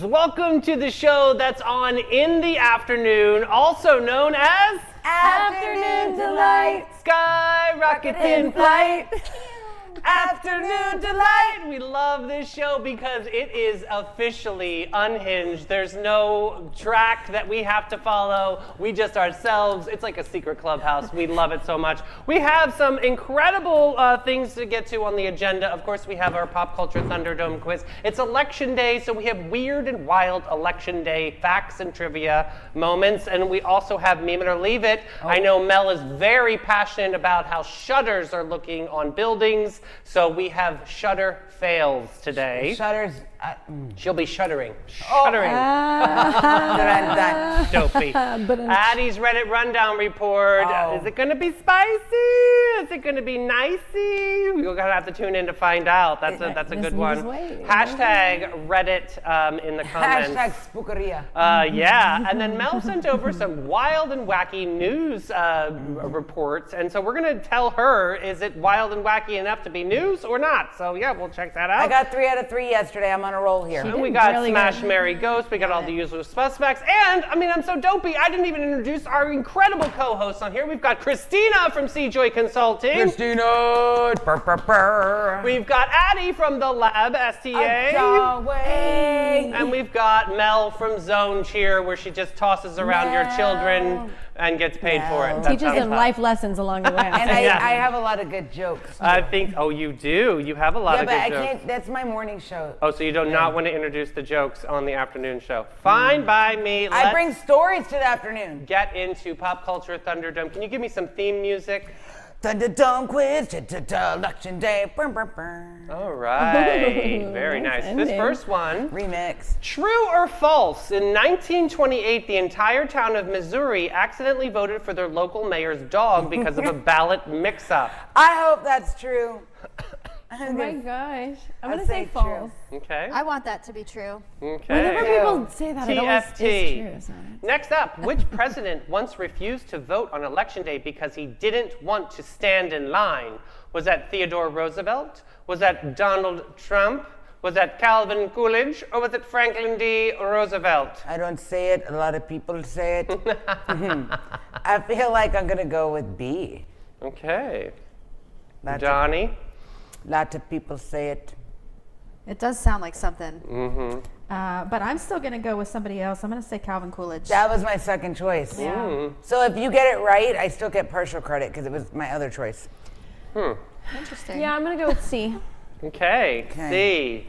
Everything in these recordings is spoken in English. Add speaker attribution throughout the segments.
Speaker 1: ladies, welcome to the show that's on in the afternoon, also known as
Speaker 2: Afternoon Delight.
Speaker 1: Skyrocket in Flight. Afternoon Delight. We love this show because it is officially unhinged. There's no track that we have to follow. We just ourselves. It's like a secret clubhouse. We love it so much. We have some incredible things to get to on the agenda. Of course, we have our Pop Culture Thunderdome quiz. It's election day, so we have weird and wild election day facts and trivia moments. And we also have Meme It or Leave It. I know Mel is very passionate about how shutters are looking on buildings. So we have Shutter fails today.
Speaker 2: Shutters.
Speaker 1: She'll be shuddering. Shuddering. Dopey. Addie's Reddit Rundown Report. Is it going to be spicy? Is it going to be nicey? We're going to have to tune in to find out. That's a good one. Hashtag Reddit in the comments.
Speaker 2: Hashtag spookeria.
Speaker 1: Yeah, and then Mel sent over some wild and wacky news reports, and so we're going to tell her, is it wild and wacky enough to be news or not? So yeah, we'll check that out.
Speaker 2: I got 3 out of 3 yesterday. I'm on a roll here.
Speaker 1: And we got really Smash, Marry, Ghost. We got all the usual suspects. And, I mean, I'm so dopey, I didn't even introduce our incredible co-hosts on here. We've got Christina from C-Joy Consulting.
Speaker 2: Christina.
Speaker 1: We've got Addie from The Lab, STA. And we've got Mel from Zone Cheer, where she just tosses around your children and gets paid for it.
Speaker 3: Teaches them life lessons along the way.
Speaker 2: And I have a lot of good jokes.
Speaker 1: I think, you do. You have a lot of good jokes.
Speaker 2: Yeah, but I can't, that's my morning show.
Speaker 1: Oh, so you do not want to introduce the jokes on the afternoon show. Fine by me.
Speaker 2: I bring stories to the afternoon.
Speaker 1: Get into Pop Culture Thunderdome. Can you give me some theme music?
Speaker 2: Thunderdome quiz, election day.
Speaker 1: All right, very nice. This first one.
Speaker 2: Remix.
Speaker 1: True or false? In 1928, the entire town of Missouri accidentally voted for their local mayor's dog because of a ballot mix-up.
Speaker 2: I hope that's true.
Speaker 3: Oh my gosh. I'm going to say false.
Speaker 1: Okay.
Speaker 4: I want that to be true.
Speaker 1: Okay.
Speaker 3: Whenever people say that, it always is true, isn't it?
Speaker 1: Next up, which president once refused to vote on election day because he didn't want to stand in line? Was that Theodore Roosevelt? Was that Donald Trump? Was that Calvin Coolidge? Or was it Franklin D. Roosevelt?
Speaker 2: I don't say it. A lot of people say it. I feel like I'm going to go with B.
Speaker 1: Okay. Donnie?
Speaker 2: Lots of people say it.
Speaker 4: It does sound like something.
Speaker 3: But I'm still going to go with somebody else. I'm going to say Calvin Coolidge.
Speaker 2: That was my second choice.
Speaker 3: Yeah.
Speaker 2: So if you get it right, I still get partial credit because it was my other choice.
Speaker 4: Interesting.
Speaker 3: Yeah, I'm going to go with C.
Speaker 1: Okay, C.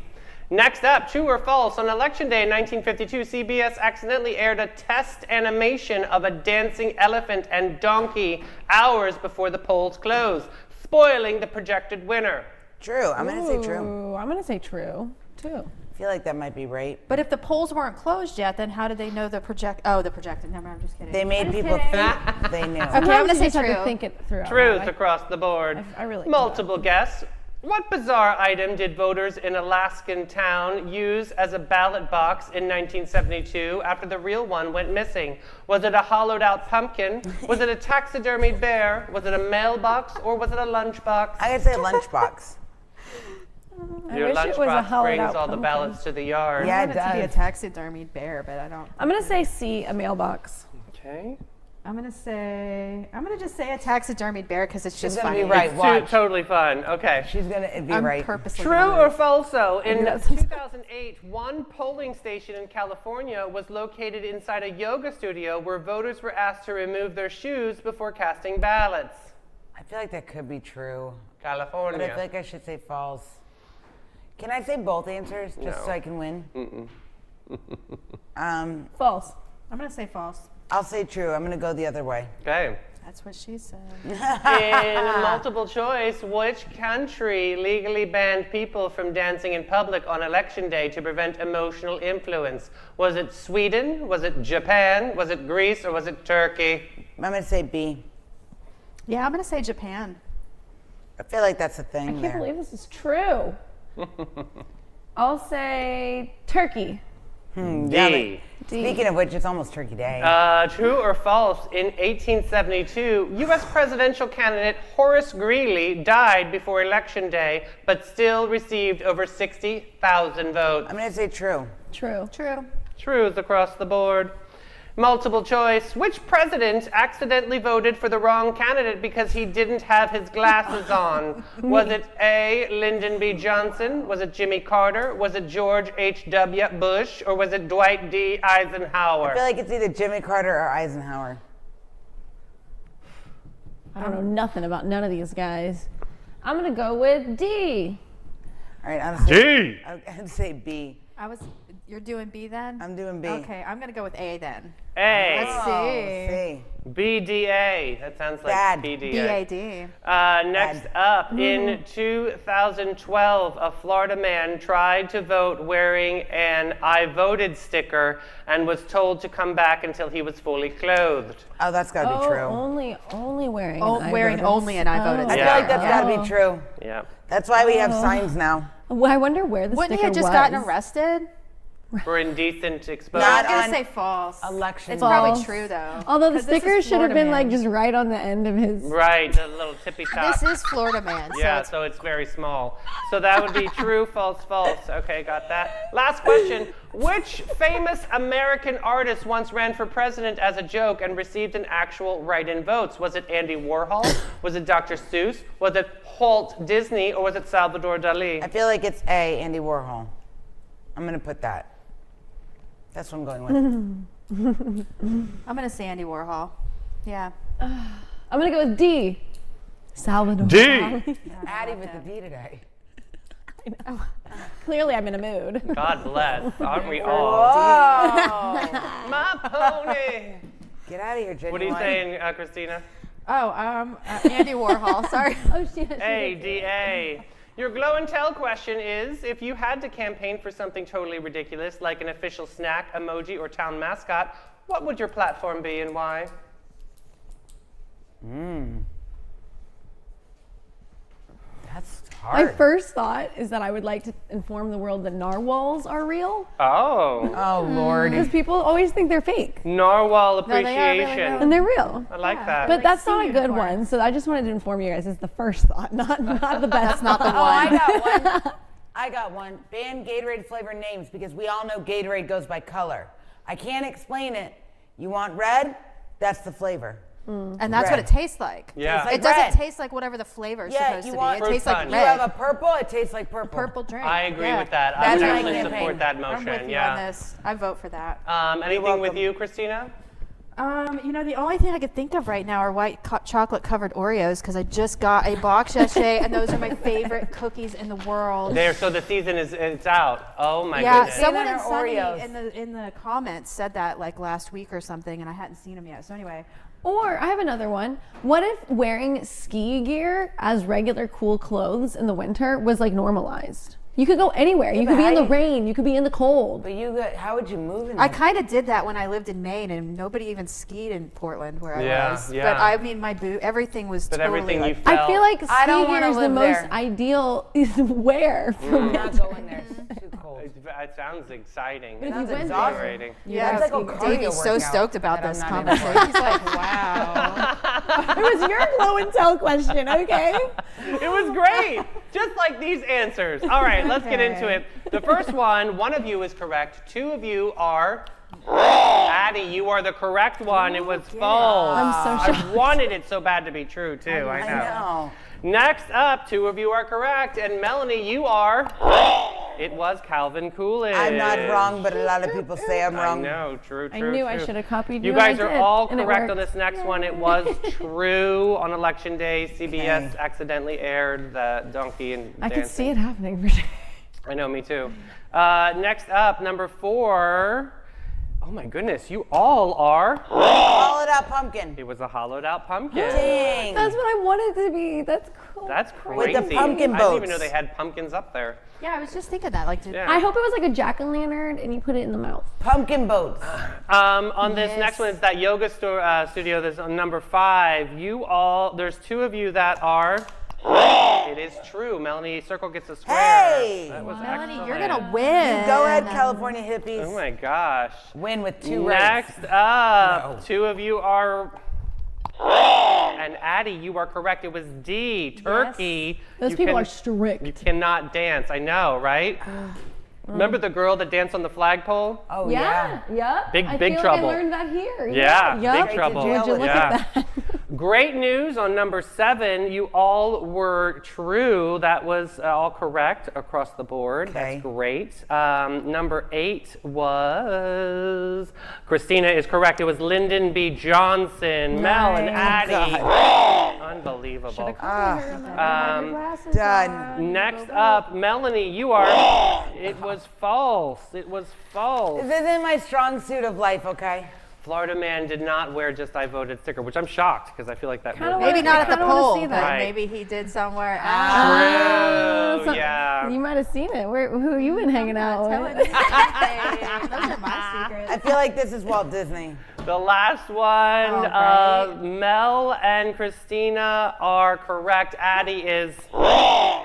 Speaker 1: Next up, true or false? On Election Day in 1952, CBS accidentally aired a test animation of a dancing elephant and donkey hours before the polls closed, spoiling the projected winner.
Speaker 2: True. I'm going to say true.
Speaker 3: Ooh, I'm going to say true, too.
Speaker 2: I feel like that might be right.
Speaker 4: But if the polls weren't closed yet, then how did they know the projected? Never mind, I'm just kidding.
Speaker 2: They made people think they knew.
Speaker 4: Okay, I'm going to say
Speaker 3: just have
Speaker 4: true.
Speaker 3: to think it through.
Speaker 1: Truth across the board.
Speaker 3: I really
Speaker 1: Multiple guess. What bizarre item did voters in Alaskan town use as a ballot box in 1972 after the real one went missing? Was it a hollowed out pumpkin? Was it a taxidermied bear? Was it a mailbox? Or was it a lunchbox?
Speaker 2: I gotta say lunchbox.
Speaker 1: Your
Speaker 3: wish it was a
Speaker 1: lunchbox
Speaker 3: hollowed
Speaker 1: brings
Speaker 3: out
Speaker 1: all the
Speaker 3: pumpkin.
Speaker 1: ballots to the yard.
Speaker 2: Yeah,
Speaker 4: I
Speaker 2: it
Speaker 4: want it to be a
Speaker 2: does.
Speaker 4: taxidermied bear, but I don't.
Speaker 3: I'm going to say C, a mailbox.
Speaker 1: Okay.
Speaker 4: I'm going to just say a taxidermied bear because it's
Speaker 2: She's
Speaker 4: just
Speaker 2: gonna
Speaker 4: funny.
Speaker 2: be right. Watch.
Speaker 1: Totally fun. Okay.
Speaker 2: She's gonna be
Speaker 4: I'm
Speaker 2: right.
Speaker 4: purposely
Speaker 1: True
Speaker 4: gonna
Speaker 1: or
Speaker 4: lose.
Speaker 1: false, though? In
Speaker 3: Yes.
Speaker 1: 2008, one polling station in California was located inside a yoga studio where voters were asked to remove their shoes before casting ballots.
Speaker 2: I feel like that could be true.
Speaker 1: California.
Speaker 2: But I feel like I should say false. Can I say both answers just
Speaker 1: No.
Speaker 2: so I can win?
Speaker 3: False.
Speaker 4: I'm going to say false.
Speaker 2: I'll say true. I'm gonna go the other way.
Speaker 1: Okay.
Speaker 4: That's what she said.
Speaker 1: In multiple choice, which country legally banned people from dancing in public on election day to prevent emotional influence? Was it Sweden? Was it Japan? Was it Greece? Or was it Turkey?
Speaker 2: I'm gonna say B.
Speaker 4: Yeah, I'm going to say Japan.
Speaker 2: I feel like that's a thing
Speaker 3: I can't
Speaker 2: there.
Speaker 3: believe this is true. I'll say Turkey.
Speaker 1: D.
Speaker 2: Speaking of which, it's almost Turkey Day.
Speaker 1: True or false? In 1872, U.S. presidential candidate Horace Greeley died before Election Day, but still received over 60,000 votes.
Speaker 2: I'm gonna say true.
Speaker 3: True.
Speaker 4: True.
Speaker 1: Trues across the board. Multiple choice. Which president accidentally voted for the wrong candidate because he didn't have his glasses on? Was it A, Lyndon B. Johnson? Was it Jimmy Carter? Was it George H.W. Bush? Or was it Dwight D. Eisenhower?
Speaker 2: I feel like it's either Jimmy Carter or Eisenhower.
Speaker 3: I don't know nothing about none of these guys. I'm gonna go with D.
Speaker 2: All right, I'm saying,
Speaker 1: D.
Speaker 2: I'd say B.
Speaker 4: You're doing B then?
Speaker 2: I'm doing B.
Speaker 4: Okay, I'm gonna go with A then.
Speaker 1: A.
Speaker 4: Let's see.
Speaker 2: C.
Speaker 1: BDA. That sounds like
Speaker 2: Bad.
Speaker 1: BDA.
Speaker 4: BAD.
Speaker 1: Next up, in 2012, a Florida man tried to vote wearing an I voted sticker and was told to come back until he was fully clothed.
Speaker 2: Oh, that's gotta be true.
Speaker 3: Only wearing.
Speaker 4: Oh,
Speaker 3: I
Speaker 4: wearing
Speaker 3: voted.
Speaker 4: only an I voted
Speaker 2: I
Speaker 1: Yeah.
Speaker 2: feel like that's gotta be true.
Speaker 1: Yeah.
Speaker 2: That's why we have signs now.
Speaker 3: Well, I wonder where the
Speaker 4: Wouldn't he
Speaker 3: sticker
Speaker 4: have just
Speaker 3: was.
Speaker 4: gotten arrested?
Speaker 1: For indecent exposure.
Speaker 2: Not
Speaker 4: I'm gonna
Speaker 2: on
Speaker 4: say false.
Speaker 2: election
Speaker 4: It's
Speaker 2: day.
Speaker 4: probably
Speaker 3: False.
Speaker 4: true though.
Speaker 3: Although the
Speaker 4: 'Cause this is
Speaker 3: sticker should have
Speaker 4: Florida
Speaker 3: been like
Speaker 4: man.
Speaker 3: just right on the end of his.
Speaker 1: Right, the little tippy top.
Speaker 4: This is Florida man.
Speaker 1: Yeah,
Speaker 4: So
Speaker 1: so it's very small. So that would be true, false, false. Okay, got that. Last question. Which famous American artist once ran for president as a joke and received an actual write-in votes? Was it Andy Warhol? Was it Dr. Seuss? Was it Walt Disney? Or was it Salvador Dali?
Speaker 2: I feel like it's A, Andy Warhol. I'm gonna put that. That's what I'm going with.
Speaker 4: I'm gonna say Andy Warhol. Yeah.
Speaker 3: I'm gonna go with D. Salvador.
Speaker 1: D.
Speaker 3: Dali.
Speaker 2: Addie with the D today.
Speaker 3: Clearly, I'm in a mood.
Speaker 1: God bless. Aren't we all?
Speaker 2: Oh!
Speaker 1: My pony.
Speaker 2: Get out of here, Genuine.
Speaker 1: What are you saying, Christina?
Speaker 4: Oh, Andy Warhol. Sorry.
Speaker 3: Oh shit.
Speaker 1: A, D, A. Your glow and tell question is, if you had to campaign for something totally ridiculous, like an official snack, emoji, or town mascot, what would your platform be and why?
Speaker 2: That's
Speaker 3: My
Speaker 2: hard.
Speaker 3: first thought is that I would like to inform the world that narwhals are real,
Speaker 1: Oh,
Speaker 2: Oh, Lord.
Speaker 3: because people always think they're fake,
Speaker 1: narwhal
Speaker 4: they are really
Speaker 1: appreciation.
Speaker 4: real.
Speaker 3: and they're real.
Speaker 1: I like that.
Speaker 3: But
Speaker 4: like
Speaker 3: that's not a
Speaker 4: sea
Speaker 3: good
Speaker 4: unicorns.
Speaker 3: one. So I just wanted to inform you guys. It's the first thought, not the best.
Speaker 4: That's not the
Speaker 2: Oh, I
Speaker 4: one.
Speaker 2: got one. I got one. Ban Gatorade flavor names because we all know Gatorade goes by color. I can't explain it. You want red? That's the flavor.
Speaker 4: And that's what
Speaker 2: Red.
Speaker 4: it tastes like.
Speaker 1: Yeah.
Speaker 2: Like
Speaker 4: It doesn't
Speaker 2: red.
Speaker 4: taste like whatever the flavor is
Speaker 2: Yeah,
Speaker 4: supposed
Speaker 2: you
Speaker 4: to
Speaker 2: want
Speaker 4: be. It
Speaker 1: fruit
Speaker 4: tastes like
Speaker 1: punch.
Speaker 2: You
Speaker 4: red.
Speaker 2: have a purple, it tastes like purple.
Speaker 4: Purple drink.
Speaker 1: I agree
Speaker 4: Yeah.
Speaker 1: with that. I
Speaker 2: That's
Speaker 1: would
Speaker 2: my
Speaker 1: actually
Speaker 2: campaign.
Speaker 1: support that
Speaker 4: I'm
Speaker 1: motion.
Speaker 4: with you
Speaker 1: Yeah.
Speaker 4: on this. I vote for that.
Speaker 1: Anything with
Speaker 2: welcome.
Speaker 1: you, Christina?
Speaker 4: The only thing I could think of right now are white chocolate covered Oreos because I just got a box yesterday and those are my favorite cookies in the world.
Speaker 1: There. So the season it's out. Oh my
Speaker 4: Yeah,
Speaker 1: goodness.
Speaker 4: someone
Speaker 2: These
Speaker 4: in
Speaker 2: are
Speaker 4: Sunny
Speaker 2: Oreos.
Speaker 4: in the comments said that like last week or something, and I hadn't seen them yet. So anyway,
Speaker 3: Or I have another one. What if wearing ski gear as regular cool clothes in the winter was like normalized? You could go anywhere. You could be in the rain. You could be in the cold.
Speaker 2: But how would you move in
Speaker 4: I
Speaker 2: that?
Speaker 4: kind of did that when I lived in Maine, and nobody even skied in Portland where I
Speaker 1: Yeah,
Speaker 4: was.
Speaker 1: yeah.
Speaker 4: But I mean, everything was
Speaker 1: But
Speaker 4: totally
Speaker 1: everything you
Speaker 4: like,
Speaker 1: felt.
Speaker 3: I feel like
Speaker 2: I don't
Speaker 3: ski gear
Speaker 2: wanna
Speaker 3: is the
Speaker 2: live
Speaker 3: most
Speaker 2: there.
Speaker 3: ideal wear for
Speaker 2: I'm not
Speaker 3: winter.
Speaker 2: going there. It's too cold.
Speaker 1: It sounds exciting.
Speaker 3: If you
Speaker 2: Sounds
Speaker 3: went
Speaker 2: exhausting.
Speaker 3: there,
Speaker 1: Exhilarating.
Speaker 4: yeah.
Speaker 2: That's like a cardio
Speaker 4: Davey's so
Speaker 2: workout
Speaker 4: stoked about
Speaker 2: that I'm
Speaker 4: this
Speaker 2: not in
Speaker 4: conversation.
Speaker 2: for.
Speaker 4: He's like, wow.
Speaker 3: it was your glow and tell question, okay?
Speaker 1: It was great. Just like these answers. All right, let's get into it. The first one of you is correct. Two of you are. Addie, you are the correct one. It was false.
Speaker 3: I'm so shocked.
Speaker 1: I wanted it so bad to be true, too. I know.
Speaker 2: I know.
Speaker 1: Next up, two of you are correct. And Melanie, you are. It was Calvin Coolidge.
Speaker 2: I'm not wrong, but a lot of people say I'm
Speaker 1: I
Speaker 2: wrong.
Speaker 1: know, true.
Speaker 3: I knew I should have copied you.
Speaker 1: You guys
Speaker 3: and I
Speaker 1: are
Speaker 3: did,
Speaker 1: all
Speaker 3: and it
Speaker 1: correct on
Speaker 3: worked.
Speaker 1: this next one. It was true on election day. CBS
Speaker 2: Okay.
Speaker 1: accidentally aired the donkey and
Speaker 3: I could
Speaker 1: dancing.
Speaker 3: see it happening for sure.
Speaker 1: I know, me too. Next up, number 4. Oh my goodness, you all are.
Speaker 2: Hollowed out pumpkin.
Speaker 1: It was a hollowed out pumpkin.
Speaker 2: Dang.
Speaker 3: That's what I wanted to be. That's cool.
Speaker 1: That's
Speaker 2: With
Speaker 1: crazy.
Speaker 2: the pumpkin
Speaker 1: I didn't even
Speaker 2: boats.
Speaker 1: know they had pumpkins up there.
Speaker 4: Yeah, I was just thinking that. Like,
Speaker 1: Yeah.
Speaker 3: I hope it was like a jack-o'-lantern and you put it in the mouth.
Speaker 2: Pumpkin boats.
Speaker 1: On this
Speaker 4: Yes.
Speaker 1: next one, it's that yoga studio. That's on number 5. There's 2 of you that are. It is true. Melanie Circle gets a square.
Speaker 2: Hey!
Speaker 1: That was
Speaker 4: Melanie,
Speaker 1: excellent.
Speaker 4: you're gonna win.
Speaker 2: Go ahead, California hippies.
Speaker 1: Oh my gosh.
Speaker 2: Win with 2 rights.
Speaker 1: Next up,
Speaker 2: No.
Speaker 1: 2 of you are. And Addie, you are correct. It was D, turkey.
Speaker 3: Those
Speaker 1: You
Speaker 3: people
Speaker 1: can-
Speaker 3: are strict.
Speaker 1: You cannot dance. I know, right? Remember the girl that danced on the flagpole?
Speaker 2: Oh yeah.
Speaker 3: Yep.
Speaker 1: Big
Speaker 3: I
Speaker 1: Big
Speaker 3: feel
Speaker 1: Trouble.
Speaker 3: Like I learned that here.
Speaker 1: Yeah,
Speaker 3: Yep.
Speaker 1: Big Trouble.
Speaker 2: Would you
Speaker 3: look
Speaker 1: Yeah.
Speaker 3: at that?
Speaker 1: Great news on number 7. You all were true. That was all correct across the board.
Speaker 2: Okay.
Speaker 1: That's great. Number 8 was Christina is correct. It was Lyndon B. Johnson. Mel and Addie. Unbelievable.
Speaker 2: Done.
Speaker 1: Next up, Melanie, you are. It was false. It was false.
Speaker 2: This isn't my strong suit of life, okay?
Speaker 1: Florida man did not wear just I voted sticker, which I'm shocked because I feel like that
Speaker 3: Kinda
Speaker 1: would-
Speaker 4: Maybe not at the
Speaker 3: I wanna
Speaker 4: poll,
Speaker 3: see
Speaker 4: but
Speaker 3: that.
Speaker 1: Right.
Speaker 4: maybe he did somewhere else.
Speaker 1: True.
Speaker 3: So-
Speaker 1: Yeah.
Speaker 3: You might have seen it. Who you been hanging out
Speaker 4: Telling
Speaker 3: with?
Speaker 4: me. Hey, those are my secrets.
Speaker 2: I feel like this is Walt Disney.
Speaker 1: The last one,
Speaker 4: All right.
Speaker 1: Mel and Christina are correct. Addie is.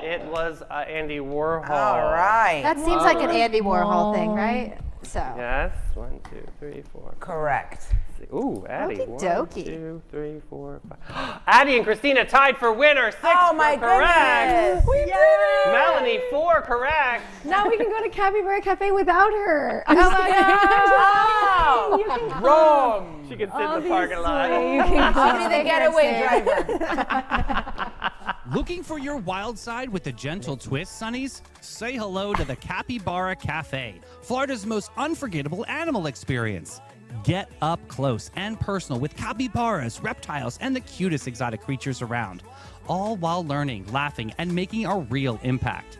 Speaker 1: It was Andy Warhol.
Speaker 2: All right.
Speaker 4: That seems like an Andy Warhol thing, right? So.
Speaker 1: Yes. 1, 2, 3, 4.
Speaker 2: Correct.
Speaker 1: Ooh, Addie.
Speaker 4: Okey
Speaker 1: 1,
Speaker 4: dokey.
Speaker 1: 2, 3, 4, 5. Addie and Christina tied for winner. 6
Speaker 2: Oh my
Speaker 1: correct.
Speaker 2: goodness.
Speaker 3: We did it!
Speaker 1: Melanie, 4 correct.
Speaker 3: Now we can go to Capybara Cafe without her.
Speaker 2: Oh my God.
Speaker 3: You can come.
Speaker 2: Wrong.
Speaker 1: She can sit in the parking lot.
Speaker 3: Obviously, you can come.
Speaker 2: Be the getaway driver.
Speaker 5: Looking for your wild side with a gentle twist, Sonnies? Say hello to the Capybara Cafe, Florida's most unforgettable animal experience. Get up close and personal with capybaras, reptiles, and the cutest exotic creatures around, all while learning, laughing, and making a real impact.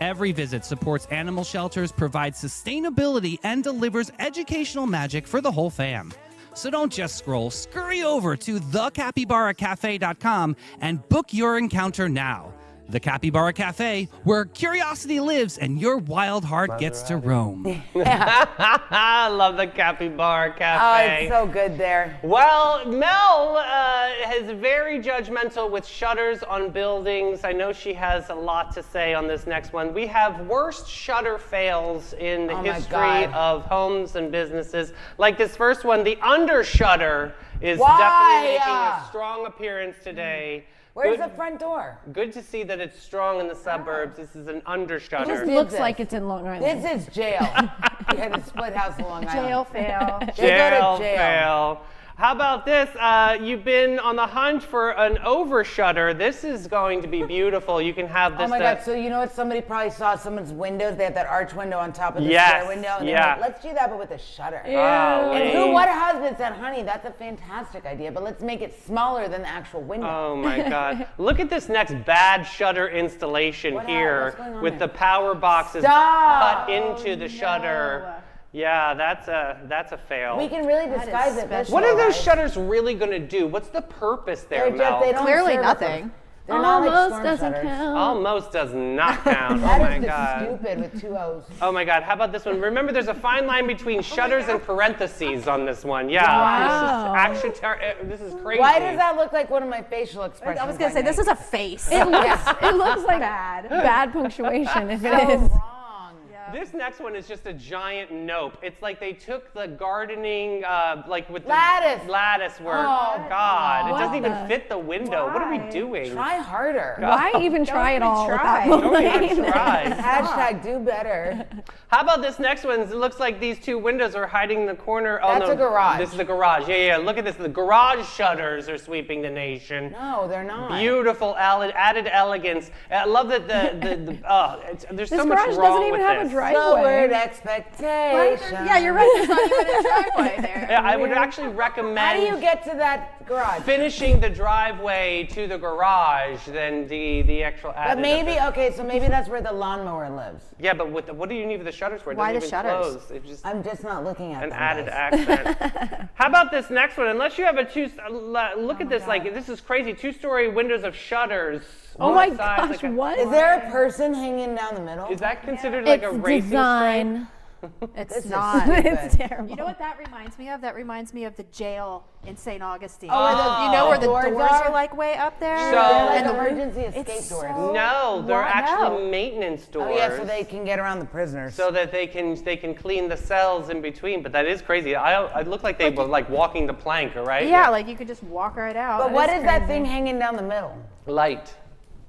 Speaker 5: Every visit supports animal shelters, provides sustainability, and delivers educational magic for the whole fam. So don't just scroll, scurry over to thecapybaracafe.com and book your encounter now. The Capybara Cafe, where curiosity lives and your wild heart gets to roam.
Speaker 1: I love the Capybara
Speaker 2: Oh,
Speaker 1: Cafe.
Speaker 2: it's so good there.
Speaker 1: Well, Mel is very judgmental with shutters on buildings. I know she has a lot to say on this next one. We have worst shutter fails in the
Speaker 2: Oh my
Speaker 1: history
Speaker 2: God.
Speaker 1: of homes and businesses. Like this first one, the under shutter is
Speaker 2: Why?
Speaker 1: definitely making a strong appearance today.
Speaker 2: Where's
Speaker 1: Good-
Speaker 2: the front door?
Speaker 1: Good to see that it's strong in the suburbs. This is an under shutter.
Speaker 3: It
Speaker 2: did
Speaker 3: looks
Speaker 2: this.
Speaker 3: like it's in Long Island.
Speaker 2: This is jail. We had a split house in Long Island.
Speaker 4: Jail fail.
Speaker 2: They go to jail.
Speaker 1: fail. How about this? You've been on the hunt for an over shutter. This is going to be beautiful. You can have this.
Speaker 2: Oh my God, so you know what? Somebody probably saw someone's windows. They have that arch window on top of the
Speaker 1: Yes,
Speaker 2: square window. And they're
Speaker 1: yeah.
Speaker 2: like, let's do that, but with a shutter.
Speaker 1: Golly.
Speaker 2: What husband said, honey, that's a fantastic idea, but let's make it smaller than the actual window.
Speaker 1: Oh my God. Look at this next bad shutter installation
Speaker 2: What
Speaker 1: here
Speaker 2: what's going on
Speaker 1: with
Speaker 2: there?
Speaker 1: the power boxes
Speaker 2: Stop.
Speaker 1: cut into the shutter. Yeah, that's a fail.
Speaker 2: We can really disguise it. this
Speaker 1: What
Speaker 2: way,
Speaker 1: are those
Speaker 2: guys.
Speaker 1: shutters really going to do? What's the purpose there,
Speaker 2: They're
Speaker 1: Mel?
Speaker 2: just, they don't
Speaker 4: Clearly
Speaker 2: serve
Speaker 4: nothing.
Speaker 2: us. They're not like
Speaker 3: Almost
Speaker 2: storm
Speaker 3: doesn't
Speaker 2: shutters.
Speaker 3: count.
Speaker 1: Almost does not count. Oh
Speaker 2: That
Speaker 1: my
Speaker 2: is
Speaker 1: God.
Speaker 2: stupid with 2 O's.
Speaker 1: Oh my God, how about this one? Remember, there's a fine line between shutters and parentheses on this one. Yeah,
Speaker 3: Wow.
Speaker 1: this is crazy.
Speaker 2: Why does that look like one of my facial expressions?
Speaker 4: I was gonna say this is a face.
Speaker 3: It looks like bad punctuation if it is.
Speaker 2: wrong.
Speaker 1: This next one is just a giant nope. It's like they took the gardening, like with the
Speaker 2: Lattice.
Speaker 1: lattice work.
Speaker 2: Oh,
Speaker 1: God, it
Speaker 3: what
Speaker 1: doesn't even
Speaker 3: the-
Speaker 1: fit the window. What are we
Speaker 4: Why?
Speaker 1: doing?
Speaker 2: Try harder.
Speaker 3: Why even try it
Speaker 4: even
Speaker 3: all with
Speaker 4: try.
Speaker 3: that
Speaker 1: Don't even
Speaker 3: line?
Speaker 1: try.
Speaker 2: Hashtag do better.
Speaker 1: How about this next one? It looks like these 2 windows are hiding in the corner. Oh,
Speaker 2: That's
Speaker 1: no,
Speaker 2: a garage.
Speaker 1: This is the garage. Yeah. Look at this. The garage shutters are sweeping the nation.
Speaker 2: No, they're not.
Speaker 1: Beautiful added elegance. I love that there's
Speaker 3: This
Speaker 1: so much
Speaker 3: garage
Speaker 1: wrong
Speaker 3: doesn't even
Speaker 1: with
Speaker 3: have a
Speaker 1: this.
Speaker 3: driveway.
Speaker 2: Lowered expectation.
Speaker 4: Yeah, you're right. There's not even a driveway there.
Speaker 1: Yeah, I would actually recommend
Speaker 2: How do you get to that garage?
Speaker 1: finishing the driveway to the garage than the actual added.
Speaker 2: But maybe, okay, so maybe that's where the lawnmower lives.
Speaker 1: Yeah, but what do you need for the shutters for? It
Speaker 4: Why
Speaker 1: doesn't
Speaker 4: the
Speaker 1: even
Speaker 4: shutters?
Speaker 1: close. It's just
Speaker 2: I'm just not looking at
Speaker 1: an
Speaker 2: them,
Speaker 1: added
Speaker 2: guys.
Speaker 1: accent. How about this next one? Unless you have look at this, like this is crazy. 2-story windows of shutters.
Speaker 3: Oh
Speaker 1: on
Speaker 3: my
Speaker 1: the side,
Speaker 3: gosh,
Speaker 1: like a-
Speaker 3: what?
Speaker 2: Is there a person hanging down the middle?
Speaker 1: Is that considered like
Speaker 3: It's
Speaker 1: a racing stripe?
Speaker 3: design.
Speaker 4: It's
Speaker 2: This is
Speaker 4: not.
Speaker 2: stupid.
Speaker 3: It's terrible.
Speaker 4: You know what that reminds me of? That reminds me of the jail in St. Augustine.
Speaker 2: Oh, where the
Speaker 4: you know where the
Speaker 2: doors
Speaker 4: doors
Speaker 2: are?
Speaker 4: are like way up there?
Speaker 1: So-
Speaker 2: They're like
Speaker 4: and the
Speaker 2: emergency escape
Speaker 4: it's
Speaker 2: doors.
Speaker 4: so-
Speaker 1: No, they're
Speaker 4: What?
Speaker 1: actually
Speaker 4: No.
Speaker 1: maintenance doors.
Speaker 2: Oh yeah, so they can get around the prisoners.
Speaker 1: so that they can clean the cells in between. But that is crazy. I look like they were like walking the plank, right?
Speaker 4: Yeah, like you could just walk right out.
Speaker 2: but
Speaker 4: That
Speaker 2: what is that
Speaker 4: crazy.
Speaker 2: thing hanging down the middle?
Speaker 1: Light.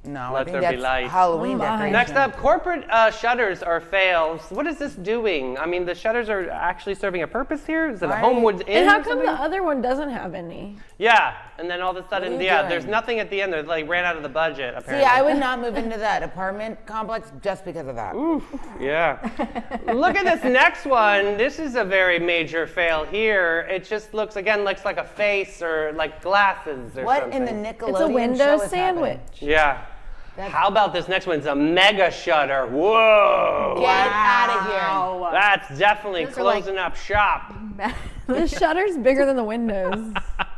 Speaker 2: No, I
Speaker 1: Let
Speaker 2: think
Speaker 1: there
Speaker 2: that's
Speaker 1: be light.
Speaker 2: Halloween
Speaker 3: Oh my.
Speaker 2: decoration.
Speaker 1: Next up, corporate shutters are fails. What is this doing? I mean, the shutters are actually serving a purpose here? Is it a
Speaker 2: Right.
Speaker 1: Homewood Inn?
Speaker 3: And how
Speaker 1: or
Speaker 3: come the
Speaker 1: something?
Speaker 3: other one doesn't have any?
Speaker 1: Yeah, and then all of a sudden,
Speaker 2: What are you
Speaker 1: yeah,
Speaker 2: doing?
Speaker 1: there's nothing at the end. They like ran out of the budget,
Speaker 2: See,
Speaker 1: apparently.
Speaker 2: I would not move into that apartment complex just because of that.
Speaker 1: Yeah. Look at this next one. This is a very major fail here. It just looks like a face or like glasses or
Speaker 2: What
Speaker 1: something.
Speaker 2: in the Nickelodeon
Speaker 3: It's a
Speaker 2: show
Speaker 3: window
Speaker 2: is happening?
Speaker 3: sandwich.
Speaker 1: Yeah.
Speaker 2: That's-
Speaker 1: How about this next one? It's a mega shutter. Whoa.
Speaker 2: Get out of here.
Speaker 1: That's definitely
Speaker 4: Those are like-
Speaker 1: closing up shop.
Speaker 3: The shutter's bigger than the windows.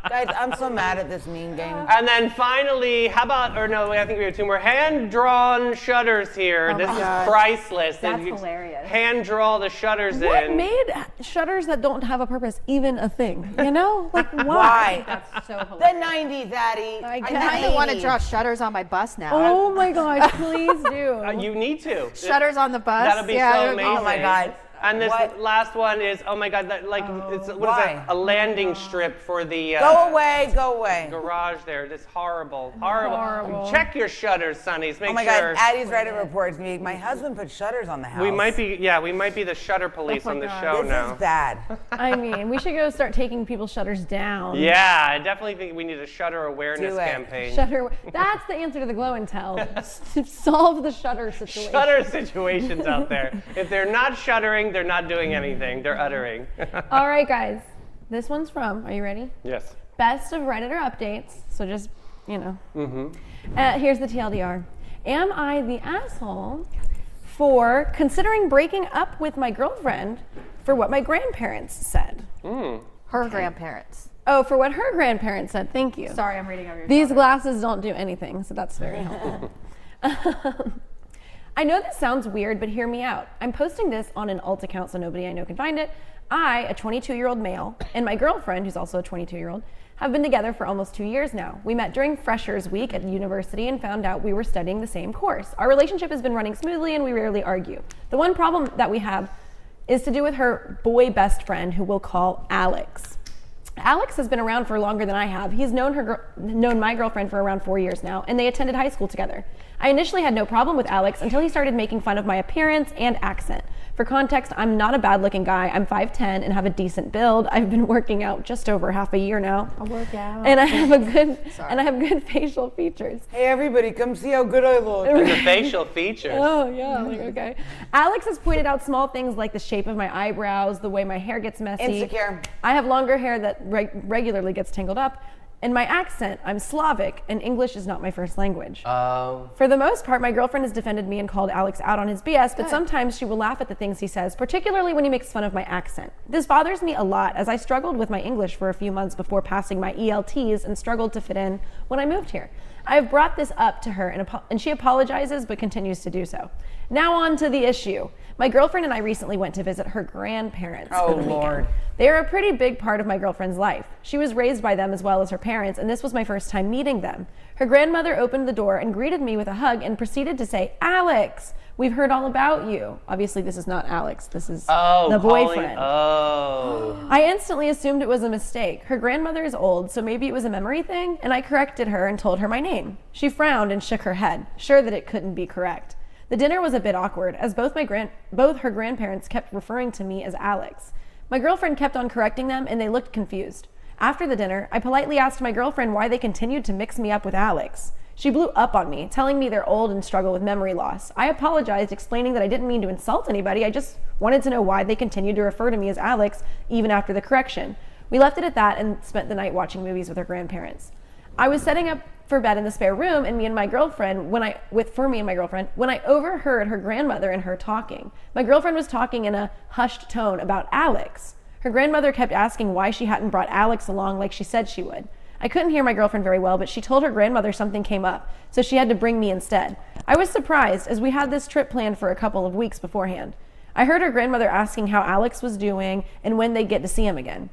Speaker 2: Guys, I'm so mad at this meme game.
Speaker 1: And then finally, how about, or no, I think we have two more. Hand-drawn shutters here. This is
Speaker 4: God.
Speaker 1: priceless.
Speaker 6: That's
Speaker 1: You
Speaker 6: hilarious.
Speaker 1: Hand draw the shutters
Speaker 3: What
Speaker 1: in.
Speaker 3: made shutters that don't have a purpose even a thing? You know? Like, why?
Speaker 2: Why?
Speaker 6: That's so
Speaker 2: The
Speaker 6: hilarious.
Speaker 2: 90s, Addie.
Speaker 3: I
Speaker 2: And
Speaker 3: guess.
Speaker 2: the
Speaker 4: I kind of want to
Speaker 2: 80s.
Speaker 4: draw shutters on my bus now.
Speaker 3: Oh my gosh, please do.
Speaker 1: You need to.
Speaker 4: Shutters on the bus.
Speaker 1: That'll be
Speaker 4: yeah,
Speaker 1: so
Speaker 4: it would be-
Speaker 1: amazing.
Speaker 2: Oh my God.
Speaker 1: And this
Speaker 2: What?
Speaker 1: last one is, oh my God, that, like, it's, what is
Speaker 2: Why?
Speaker 1: that? A landing strip for the
Speaker 2: Go away, go away.
Speaker 1: garage there. This horrible, horrible.
Speaker 3: Horrible.
Speaker 1: Check your shutters, Sonnies. Make
Speaker 2: Oh my
Speaker 1: sure.
Speaker 2: God, Addie's Reddit reports me. My husband put shutters on the house.
Speaker 1: We might be the shutter police
Speaker 3: Oh my
Speaker 1: on the
Speaker 3: God.
Speaker 1: show
Speaker 2: This
Speaker 1: now.
Speaker 2: is bad.
Speaker 3: I mean, we should go start taking people's shutters down.
Speaker 1: Yeah, I definitely think we need a shutter awareness
Speaker 2: Do it.
Speaker 1: campaign.
Speaker 3: Shutter. That's the answer to the glow and tell. Solve the shutter situation.
Speaker 1: Shutter situations out there. If they're not shuttering, they're not doing anything. They're uttering.
Speaker 3: All right, guys. This one's from, are you ready?
Speaker 1: Yes.
Speaker 3: Best of Redditor updates. So just, you know.
Speaker 1: Mm-hmm.
Speaker 3: Here's the TLDR. Am I the asshole for considering breaking up with my girlfriend for what my grandparents said?
Speaker 4: Her grandparents.
Speaker 3: Oh, for what her grandparents said. Thank you.
Speaker 6: Sorry, I'm reading over your
Speaker 3: These
Speaker 6: shoulder.
Speaker 3: glasses don't do anything, so that's very helpful. I know this sounds weird, but hear me out. I'm posting this on an alt account so nobody I know can find it. I, a 22-year-old male, and my girlfriend, who's also a 22-year-old, have been together for almost 2 years now. We met during Freshers Week at university and found out we were studying the same course. Our relationship has been running smoothly and we rarely argue. The one problem that we have is to do with her boy best friend, who we'll call Alex. Alex has been around for longer than I have. He's known my girlfriend for around 4 years now, and they attended high school together. I initially had no problem with Alex until he started making fun of my appearance and accent. For context, I'm not a bad-looking guy. I'm 5'10" and have a decent build. I've been working out just over half a year now.
Speaker 4: I'll work out.
Speaker 3: And I have good facial features.
Speaker 2: Hey, everybody, come see how good I look.
Speaker 1: The facial features.
Speaker 3: Oh, yeah, like, okay. Alex has pointed out small things like the shape of my eyebrows, the way my hair gets messy.
Speaker 2: Insecure.
Speaker 3: I have longer hair that regularly gets tangled up. And my accent, I'm Slavic, and English is not my first language. For the most part, my girlfriend has defended me and called Alex out on his BS, but sometimes she will laugh at the things he says, particularly when he makes fun of my accent. This bothers me a lot, as I struggled with my English for a few months before passing my ELTs and struggled to fit in when I moved here. I have brought this up to her, and she apologizes but continues to do so. Now on to the issue. My girlfriend and I recently went to visit her grandparents
Speaker 2: Oh,
Speaker 3: for the weekend.
Speaker 2: Lord.
Speaker 3: They are a pretty big part of my girlfriend's life. She was raised by them as well as her parents, and this was my first time meeting them. Her grandmother opened the door and greeted me with a hug and proceeded to say, "Alex, we've heard all about you." Obviously, this is not Alex. This is the boyfriend. I instantly assumed it was a mistake. Her grandmother is old, so maybe it was a memory thing, and I corrected her and told her my name. She frowned and shook her head, sure that it couldn't be correct. The dinner was a bit awkward, as both her grandparents kept referring to me as Alex. My girlfriend kept on correcting them, and they looked confused. After the dinner, I politely asked my girlfriend why they continued to mix me up with Alex. She blew up on me, telling me they're old and struggle with memory loss. I apologized, explaining that I didn't mean to insult anybody. I just wanted to know why they continued to refer to me as Alex even after the correction. We left it at that and spent the night watching movies with her grandparents. I was setting up for bed in the spare room, and me and my girlfriend, when I overheard her grandmother and her talking. My girlfriend was talking in a hushed tone about Alex. Her grandmother kept asking why she hadn't brought Alex along like she said she would. I couldn't hear my girlfriend very well, but she told her grandmother something came up, so she had to bring me instead. I was surprised, as we had this trip planned for a couple of weeks beforehand. I heard her grandmother asking how Alex was doing and when they'd get to see him again.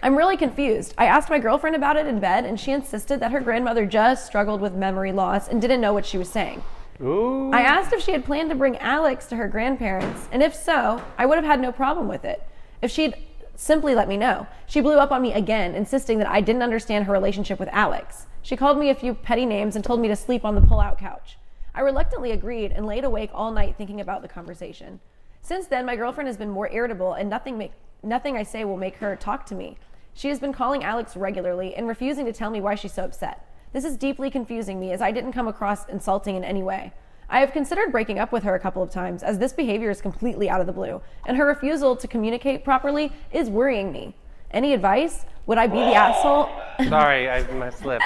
Speaker 3: I'm really confused. I asked my girlfriend about it in bed, and she insisted that her grandmother just struggled with memory loss and didn't know what she was saying.
Speaker 1: Ooh.
Speaker 3: I asked if she had planned to bring Alex to her grandparents, and if so, I would have had no problem with it. If she'd simply let me know. She blew up on me again, insisting that I didn't understand her relationship with Alex. She called me a few petty names and told me to sleep on the pull-out couch. I reluctantly agreed and laid awake all night thinking about the conversation. Since then, my girlfriend has been more irritable, and nothing I say will make her talk to me. She has been calling Alex regularly and refusing to tell me why she's so upset. This is deeply confusing me, as I didn't come across insulting in any way. I have considered breaking up with her a couple of times, as this behavior is completely out of the blue, and her refusal to communicate properly is worrying me. Any advice? Would I be the asshole?
Speaker 1: Sorry, I slipped.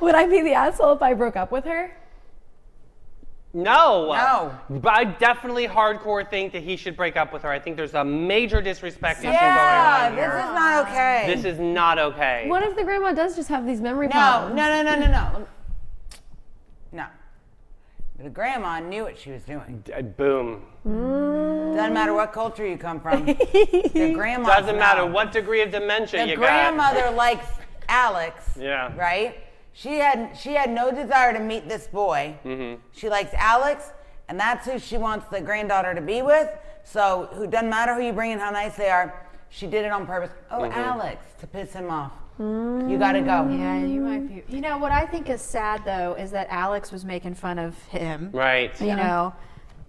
Speaker 3: Would I be the asshole if I broke up with her?
Speaker 1: No.
Speaker 2: No.
Speaker 1: But I definitely hardcore think that he should break up with her. I think there's a major disrespect issue
Speaker 2: Yeah,
Speaker 1: going on
Speaker 2: this
Speaker 1: here.
Speaker 2: is not okay.
Speaker 1: This is not okay.
Speaker 3: What if the grandma does just have these memory
Speaker 2: No,
Speaker 3: problems?
Speaker 2: no. No. The grandma knew what she was doing.
Speaker 1: Boom.
Speaker 2: Doesn't matter what culture you come from. The grandma
Speaker 1: Doesn't matter what degree of dementia
Speaker 2: the
Speaker 1: you
Speaker 2: grandmother likes Alex.
Speaker 1: Yeah.
Speaker 2: Right? She had no desire to meet this boy.
Speaker 1: Mm-hmm.
Speaker 2: She likes Alex, and that's who she wants the granddaughter to be with. So who doesn't matter who you bring and how nice they are. She did it on purpose. Oh,
Speaker 1: Mm-hmm.
Speaker 2: Alex, to piss him off. You gotta go.
Speaker 4: Yeah, you might be. You know what I think is sad though is that Alex was making fun of him.
Speaker 1: Right.
Speaker 4: You know,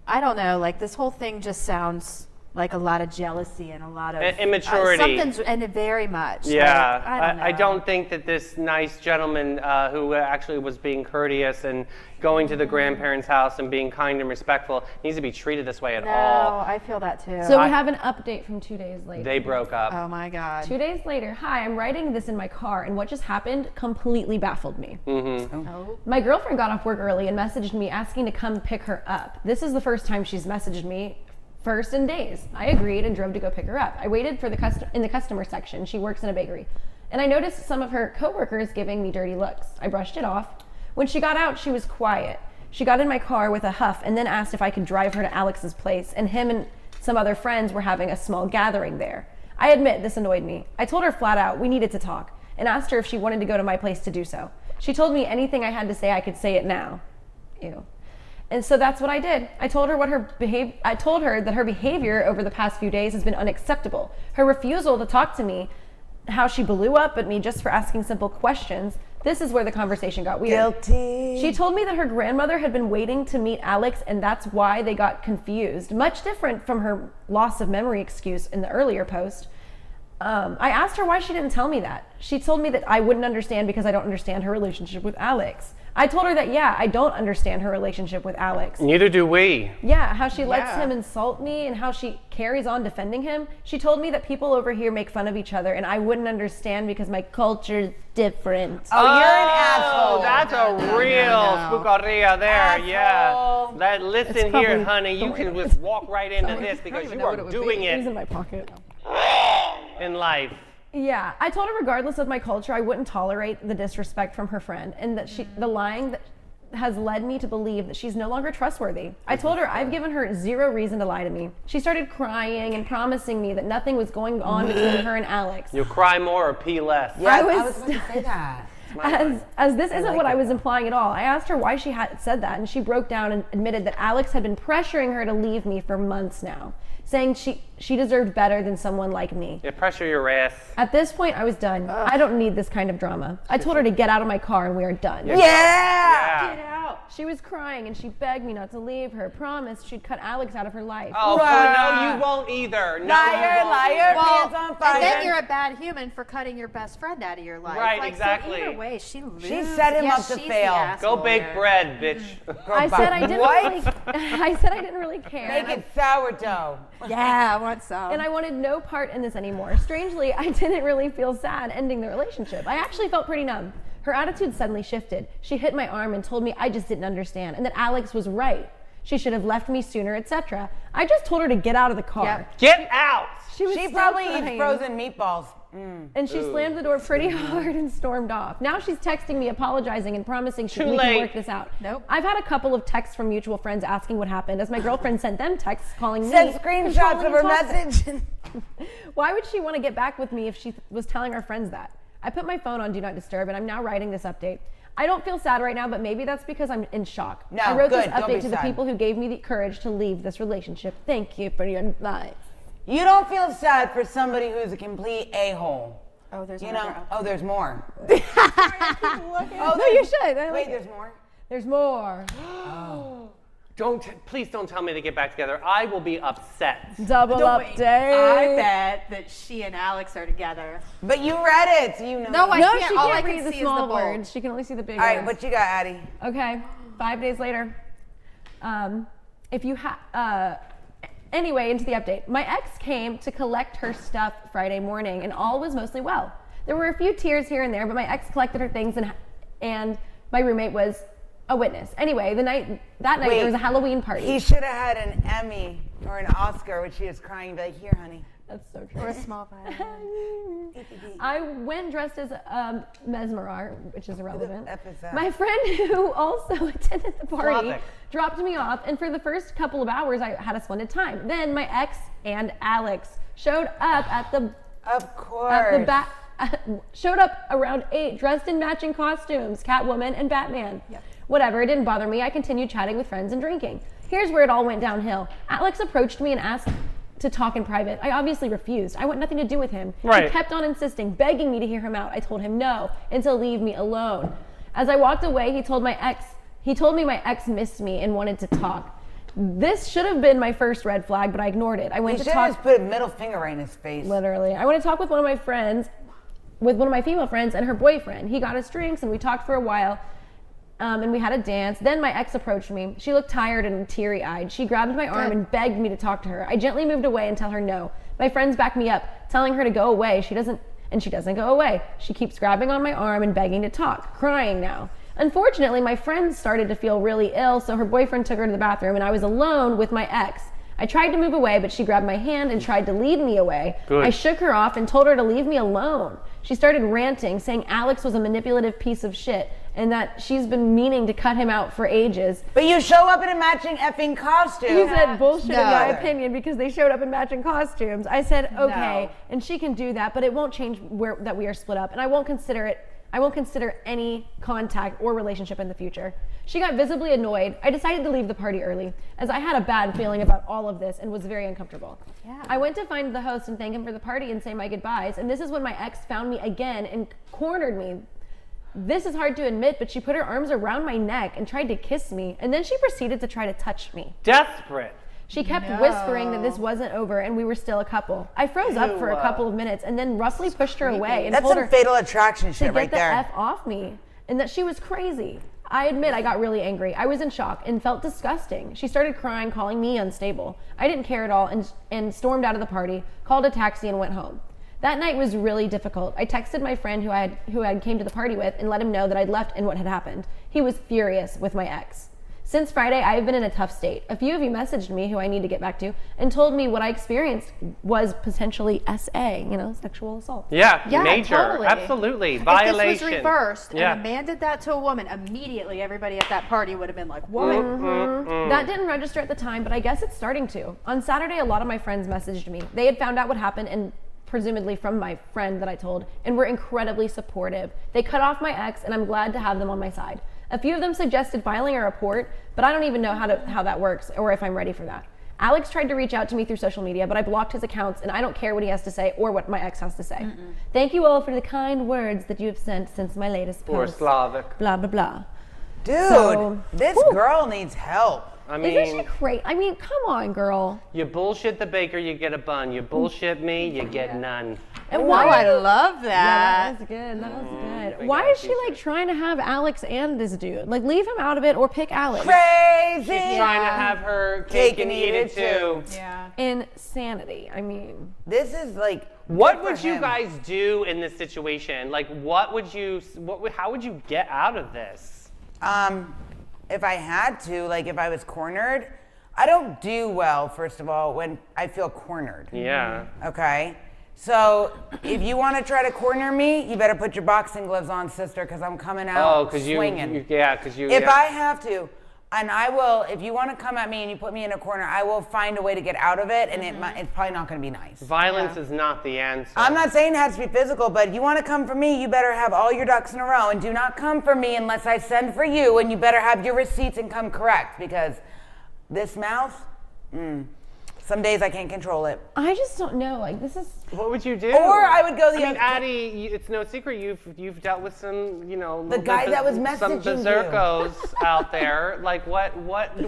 Speaker 4: I don't know. Like this whole thing just sounds like a lot of jealousy and a lot of
Speaker 1: Immaturity.
Speaker 4: something's and very much.
Speaker 1: Yeah,
Speaker 4: Like, I don't know.
Speaker 1: I don't think that this nice gentleman who actually was being courteous and going to the grandparents' house and being kind and respectful needs to be treated this way at
Speaker 4: No,
Speaker 1: all.
Speaker 4: I feel that too.
Speaker 3: So we have an update from 2 days later.
Speaker 1: They broke up.
Speaker 4: oh my God.
Speaker 3: 2 days later, hi, I'm writing this in my car, and what just happened completely baffled me.
Speaker 4: Oh.
Speaker 3: My girlfriend got off work early and messaged me asking to come pick her up. This is the first time she's messaged me first in days. I agreed and drove to go pick her up. I waited for in the customer section. She works in a bakery. And I noticed some of her coworkers giving me dirty looks. I brushed it off. When she got out, she was quiet. She got in my car with a huff and then asked if I could drive her to Alex's place, and him and some other friends were having a small gathering there. I admit this annoyed me. I told her flat out we needed to talk and asked her if she wanted to go to my place to do so. She told me anything I had to say, I could say it now. Ew. And so that's what I did. I told her that her behavior over the past few days has been unacceptable. Her refusal to talk to me, how she blew up at me just for asking simple questions. This is where the conversation got weird.
Speaker 2: Guilty.
Speaker 3: She told me that her grandmother had been waiting to meet Alex and that's why they got confused. Much different from her loss of memory excuse in the earlier post. I asked her why she didn't tell me that. She told me that I wouldn't understand because I don't understand her relationship with Alex. I told her that, yeah, I don't understand her relationship with Alex.
Speaker 1: Neither do we.
Speaker 3: Yeah, how she lets
Speaker 4: Yeah.
Speaker 3: him insult me and how she carries on defending him. She told me that people over here make fun of each other and I wouldn't understand because my culture's different.
Speaker 2: Oh, you're an asshole.
Speaker 1: That's a real spookaria there, yeah.
Speaker 2: Asshole.
Speaker 1: Listen
Speaker 3: It's
Speaker 1: here,
Speaker 3: probably
Speaker 1: honey, you can just walk right into this because you are doing
Speaker 3: It was
Speaker 1: it
Speaker 3: in my pocket.
Speaker 1: in life.
Speaker 3: Yeah, I told her regardless of my culture, I wouldn't tolerate the disrespect from her friend and that the lying that has led me to believe that she's no longer trustworthy. I told her I've given her zero reason to lie to me. She started crying and promising me that nothing was going on between her and Alex.
Speaker 1: You'll cry more or pee less.
Speaker 2: Yeah,
Speaker 3: I
Speaker 2: I
Speaker 3: was-
Speaker 2: was about to say that.
Speaker 3: As this isn't
Speaker 2: like
Speaker 3: what
Speaker 2: it
Speaker 3: I was
Speaker 2: though.
Speaker 3: implying at all. I asked her why she had said that, and she broke down and admitted that Alex had been pressuring her to leave me for months now, saying she deserved better than someone like me.
Speaker 1: Yeah, pressure your ass.
Speaker 3: At this point, I was done. I don't need this kind of drama. I told her to get out of my car and we are done.
Speaker 2: Yeah.
Speaker 1: Yeah.
Speaker 3: She was crying and she begged me not to leave her, promised she'd cut Alex out of her life.
Speaker 1: Oh,
Speaker 2: Wow.
Speaker 1: no, you won't either. No,
Speaker 2: Liar,
Speaker 1: you won't
Speaker 2: liar,
Speaker 1: either.
Speaker 2: pants on fire.
Speaker 4: And then you're a bad human for cutting your best friend out of your life.
Speaker 1: Right,
Speaker 4: like,
Speaker 1: exactly.
Speaker 4: So either way, she loses.
Speaker 2: She set him
Speaker 4: Yeah,
Speaker 2: up to
Speaker 4: she's the
Speaker 2: fail.
Speaker 4: asshole
Speaker 1: Go bake
Speaker 4: there.
Speaker 1: bread, bitch.
Speaker 3: I said I didn't
Speaker 2: What?
Speaker 3: really, I said I didn't really care.
Speaker 2: Make it sourdough.
Speaker 4: Yeah, I want some.
Speaker 3: And I wanted no part in this anymore. Strangely, I didn't really feel sad ending the relationship. I actually felt pretty numb. Her attitude suddenly shifted. She hit my arm and told me I just didn't understand and that Alex was right. She should have left me sooner, etc. I just told her to get out of the car.
Speaker 4: Yep.
Speaker 1: Get out!
Speaker 3: She was
Speaker 2: She
Speaker 3: so
Speaker 2: probably
Speaker 3: crying.
Speaker 2: eats frozen meatballs.
Speaker 3: And she slammed the door pretty hard and stormed off. Now she's texting me, apologizing, and promising
Speaker 1: Too
Speaker 3: we
Speaker 1: late.
Speaker 3: can work this out.
Speaker 4: Nope.
Speaker 3: I've had a couple of texts from mutual friends asking what happened, as my girlfriend sent them texts calling me.
Speaker 2: Send screenshots of her
Speaker 3: controlling and toxic.
Speaker 2: message.
Speaker 3: Why would she want to get back with me if she was telling our friends that? I put my phone on Do Not Disturb, and I'm now writing this update. I don't feel sad right now, but maybe that's because I'm in shock.
Speaker 2: No,
Speaker 3: I wrote
Speaker 2: good.
Speaker 3: this
Speaker 2: Don't be
Speaker 3: update to the
Speaker 2: sad.
Speaker 3: people who gave me the courage to leave this relationship. Thank you for your advice.
Speaker 2: You don't feel sad for somebody who's a complete a-hole.
Speaker 4: Oh, there's
Speaker 2: You
Speaker 4: another
Speaker 2: know?
Speaker 4: up.
Speaker 2: Oh, there's more.
Speaker 3: Oh, no, you should. I like
Speaker 2: Wait,
Speaker 3: it.
Speaker 2: there's more?
Speaker 3: There's more.
Speaker 1: Please don't tell me they get back together. I will be upset.
Speaker 3: Double
Speaker 4: Wait,
Speaker 3: update.
Speaker 4: I bet that she and Alex are together.
Speaker 2: But you read it, so you know.
Speaker 4: No, I
Speaker 3: No,
Speaker 4: can't.
Speaker 3: she
Speaker 4: All
Speaker 3: can't
Speaker 4: I can
Speaker 3: read the
Speaker 4: see is
Speaker 3: small
Speaker 4: the bold.
Speaker 3: words. She can only see the big
Speaker 2: All right,
Speaker 3: words.
Speaker 2: what you got, Addie?
Speaker 3: Okay, 5 days later. If you anyway, into the update. My ex came to collect her stuff Friday morning, and all was mostly well. There were a few tears here and there, but my ex collected her things, and my roommate was a witness. Anyway, that night there was a Halloween party.
Speaker 2: He should have had an Emmy or an Oscar when she was crying. Be like, here, honey.
Speaker 3: That's so true.
Speaker 4: Or a small violin.
Speaker 3: I went dressed as Mesmerar, which is irrelevant.
Speaker 2: F is that?
Speaker 3: My friend who also attended the party
Speaker 1: Slavic.
Speaker 3: dropped me off, and for the first couple of hours, I had a splendid time. Then my ex and Alex showed up at the
Speaker 2: Of course.
Speaker 3: at the back. Showed up around 8, dressed in matching costumes, Catwoman and Batman.
Speaker 4: Yep.
Speaker 3: Whatever, it didn't bother me. I continued chatting with friends and drinking. Here's where it all went downhill. Alex approached me and asked to talk in private. I obviously refused. I want nothing to do with him.
Speaker 1: Right.
Speaker 3: He kept on insisting, begging me to hear him out. I told him no, and to leave me alone. As I walked away, he told me my ex missed me and wanted to talk. This should have been my first red flag, but I ignored it. I
Speaker 2: You
Speaker 3: went
Speaker 2: should
Speaker 3: to
Speaker 2: have
Speaker 3: talk.
Speaker 2: just put a middle finger right in his face.
Speaker 3: Literally. I want to talk with one of my female friends and her boyfriend. He got us drinks and we talked for a while. And we had a dance. Then my ex approached me. She looked tired and teary-eyed. She grabbed my arm and begged me to talk to her. I gently moved away and tell her no. My friends back me up, telling her to go away. She doesn't go away. She keeps grabbing on my arm and begging to talk, crying now. Unfortunately, my friend started to feel really ill, so her boyfriend took her to the bathroom and I was alone with my ex. I tried to move away, but she grabbed my hand and tried to lead me away.
Speaker 1: Good.
Speaker 3: I shook her off and told her to leave me alone. She started ranting, saying Alex was a manipulative piece of shit and that she's been meaning to cut him out for ages.
Speaker 2: But you show up in a matching effing costume.
Speaker 3: He said bullshit in my
Speaker 2: No.
Speaker 3: opinion because they showed up in matching costumes. I said, okay,
Speaker 4: No.
Speaker 3: and she can do that, but it won't change that we are split up, and I won't consider any contact or relationship in the future. She got visibly annoyed. I decided to leave the party early, as I had a bad feeling about all of this and was very uncomfortable.
Speaker 4: Yeah.
Speaker 3: I went to find the host and thank him for the party and say my goodbyes, and this is when my ex found me again and cornered me. This is hard to admit, but she put her arms around my neck and tried to kiss me, and then she proceeded to try to touch me.
Speaker 1: Desperate.
Speaker 3: She kept whispering that this wasn't over and we were still a couple. I froze up for a couple of minutes and then roughly pushed her away and
Speaker 2: That's
Speaker 3: told
Speaker 2: some
Speaker 3: her
Speaker 2: fatal attraction
Speaker 3: to
Speaker 2: shit
Speaker 3: get
Speaker 2: right
Speaker 3: the
Speaker 2: there.
Speaker 3: F off me and that she was crazy. I admit I got really angry. I was in shock and felt disgusting. She started crying, calling me unstable. I didn't care at all and stormed out of the party, called a taxi and went home. That night was really difficult. I texted my friend who I came to the party with and let him know that I'd left and what had happened. He was furious with my ex. Since Friday, I have been in a tough state. A few of you messaged me, who I need to get back to, and told me what I experienced was potentially SA, sexual assault.
Speaker 1: Yeah,
Speaker 4: Yeah,
Speaker 1: major.
Speaker 4: totally.
Speaker 1: Absolutely.
Speaker 4: If
Speaker 1: Violation.
Speaker 4: this was reversed
Speaker 1: Yeah.
Speaker 4: and a man did that to a woman, immediately everybody at that party would have been like, what?
Speaker 3: That didn't register at the time, but I guess it's starting to. On Saturday, a lot of my friends messaged me. They had found out what happened and presumably from my friend that I told, and were incredibly supportive. They cut off my ex, and I'm glad to have them on my side. A few of them suggested filing a report, but I don't even know how that works or if I'm ready for that. Alex tried to reach out to me through social media, but I blocked his accounts, and I don't care what he has to say or what my ex has to say. Thank you all for the kind words that you have sent since my latest
Speaker 1: Poor
Speaker 3: post.
Speaker 1: Slavic.
Speaker 3: Blah, blah, blah.
Speaker 2: Dude,
Speaker 3: So-
Speaker 2: this
Speaker 3: Whew.
Speaker 2: girl needs help.
Speaker 1: I
Speaker 3: Isn't she
Speaker 1: mean,
Speaker 3: crazy? I mean, come on, girl.
Speaker 1: you bullshit the baker, you get a bun. You bullshit me, you get none.
Speaker 3: And
Speaker 4: Oh,
Speaker 3: why?
Speaker 4: I love
Speaker 3: Yeah,
Speaker 4: that.
Speaker 3: that was good. That was good.
Speaker 1: big
Speaker 3: Why
Speaker 1: ass
Speaker 3: is she
Speaker 1: t-shirt.
Speaker 3: like trying to have Alex and this dude? Like, leave him out of it or pick Alex.
Speaker 2: Crazy.
Speaker 1: She's trying to have her cake and eat it too.
Speaker 4: Yeah.
Speaker 3: Insanity. I mean,
Speaker 2: This is like.
Speaker 1: What
Speaker 2: good for
Speaker 1: would you
Speaker 2: him.
Speaker 1: guys do in this situation? Like, how would you get out of this?
Speaker 2: If I had to, like if I was cornered, I don't do well, first of all, when I feel cornered.
Speaker 1: Yeah.
Speaker 2: Okay? So if you want to try to corner me, you better put your boxing gloves on, sister, because I'm coming out
Speaker 1: Oh, because
Speaker 2: swinging.
Speaker 1: If
Speaker 2: I have to, and I will, if you want to come at me and you put me in a corner, I will find a way to get out of it, and it's probably not going to be nice.
Speaker 1: Violence is not the answer.
Speaker 2: I'm not saying it has to be physical, but if you want to come for me, you better have all your ducks in a row, and do not come for me unless I send for you, and you better have your receipts and come correct, because this mouth, Some days I can't control it.
Speaker 3: I just don't know. Like, this is.
Speaker 1: What would you do?
Speaker 2: Or I would go the
Speaker 1: I mean,
Speaker 2: other-
Speaker 1: Addie, it's no secret you've dealt with some,
Speaker 2: The guy that was
Speaker 1: some
Speaker 2: messaging you.
Speaker 1: berserkos out there. Like, what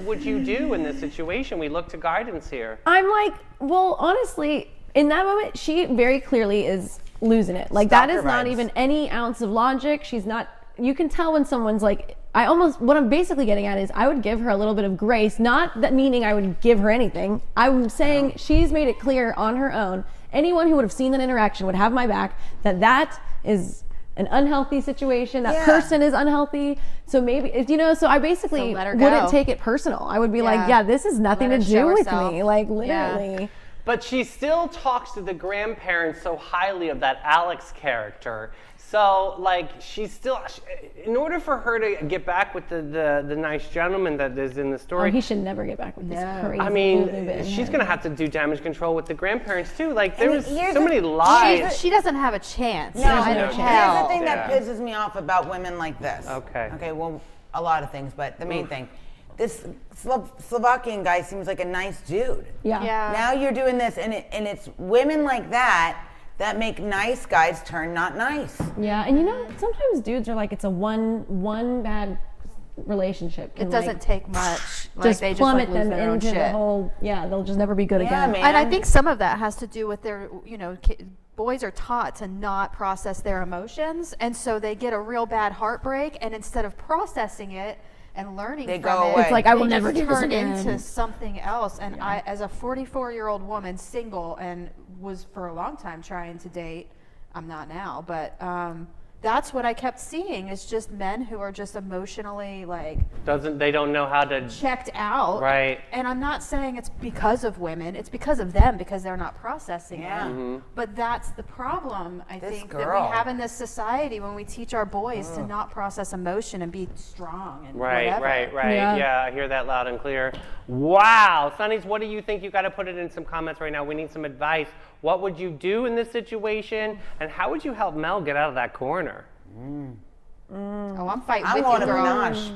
Speaker 1: would you do in this situation? We look to guidance here.
Speaker 3: I'm like, well, honestly, in that moment, she very clearly is losing it. Like, that
Speaker 2: Stalker
Speaker 3: is not
Speaker 2: vibes.
Speaker 3: even any ounce of logic. She's not. You can tell when someone's like. What I'm basically getting at is I would give her a little bit of grace, not that meaning I would give her anything. I'm saying she's made it clear on her own. Anyone who would have seen that interaction would have my back, that is an unhealthy situation. That
Speaker 2: Yeah.
Speaker 3: person is unhealthy. So maybe, so I basically
Speaker 4: So let her
Speaker 3: wouldn't
Speaker 4: go.
Speaker 3: take it personal. I would be like,
Speaker 4: Yeah.
Speaker 3: yeah, this is nothing
Speaker 4: Let
Speaker 3: to
Speaker 4: her show
Speaker 3: do with
Speaker 4: herself.
Speaker 3: me. Like,
Speaker 4: Yeah.
Speaker 3: literally.
Speaker 1: But she still talks to the grandparents so highly of that Alex character. So, like, she's still, in order for her to get back with the nice gentleman that is in the
Speaker 3: Oh,
Speaker 1: story,
Speaker 3: he should never get back with this crazy.
Speaker 1: I
Speaker 3: movie
Speaker 1: mean,
Speaker 3: bit.
Speaker 1: she's going to have to do damage control with the grandparents, too. Like, there
Speaker 2: And
Speaker 1: was
Speaker 2: here's
Speaker 1: so
Speaker 2: the-
Speaker 1: many lies.
Speaker 4: She doesn't have a chance.
Speaker 2: No,
Speaker 4: There's
Speaker 1: no
Speaker 2: here's
Speaker 1: chance.
Speaker 2: the thing that
Speaker 1: Yeah.
Speaker 2: pisses me off about women like this.
Speaker 1: Okay.
Speaker 2: Okay, well, a lot of things, but the main thing. This Slovakian guy seems like a nice dude.
Speaker 3: Yeah.
Speaker 4: Yeah.
Speaker 2: Now you're doing this, and it's women like that make nice guys turn not nice.
Speaker 3: Yeah, and sometimes dudes are like, it's a one bad relationship. Can,
Speaker 4: It doesn't
Speaker 3: like,
Speaker 4: take much. Like,
Speaker 3: just
Speaker 4: they
Speaker 3: plummet
Speaker 4: just like, lose
Speaker 3: them
Speaker 4: their own
Speaker 3: into
Speaker 4: shit.
Speaker 3: the whole. Yeah, they'll just never be good
Speaker 2: Yeah,
Speaker 3: again.
Speaker 2: man.
Speaker 4: And I think some of that has to do with their, boys are taught to not process their emotions, and so they get a real bad heartbreak, and instead of processing it and learning
Speaker 2: They
Speaker 4: from
Speaker 2: go
Speaker 4: it,
Speaker 2: away.
Speaker 3: It's like, I will
Speaker 4: they
Speaker 3: never
Speaker 4: just
Speaker 3: do this
Speaker 4: turn
Speaker 3: again.
Speaker 4: into something else. And I, as a 44-year-old woman, single, and was for a long time trying to date, I'm not now, but that's what I kept seeing is just men who are just emotionally like
Speaker 1: They don't know how to.
Speaker 4: checked out.
Speaker 1: Right.
Speaker 4: And I'm not saying it's because of women, it's because of them, because they're not processing
Speaker 2: Yeah.
Speaker 4: it. But that's the problem, I
Speaker 2: This
Speaker 4: think, that
Speaker 2: girl.
Speaker 4: we have in this society when we teach our boys to not process emotion and be strong and
Speaker 1: Right,
Speaker 4: whatever.
Speaker 1: right.
Speaker 3: Yeah.
Speaker 1: Yeah, I hear that loud and clear. Wow. Sonnies, what do you think? You got to put it in some comments right now. We need some advice. What would you do in this situation? And how would you help Mel get out of that corner?
Speaker 4: Oh, I'm fighting
Speaker 2: I
Speaker 4: with
Speaker 2: want
Speaker 4: you,
Speaker 2: a
Speaker 4: girl.
Speaker 2: menage.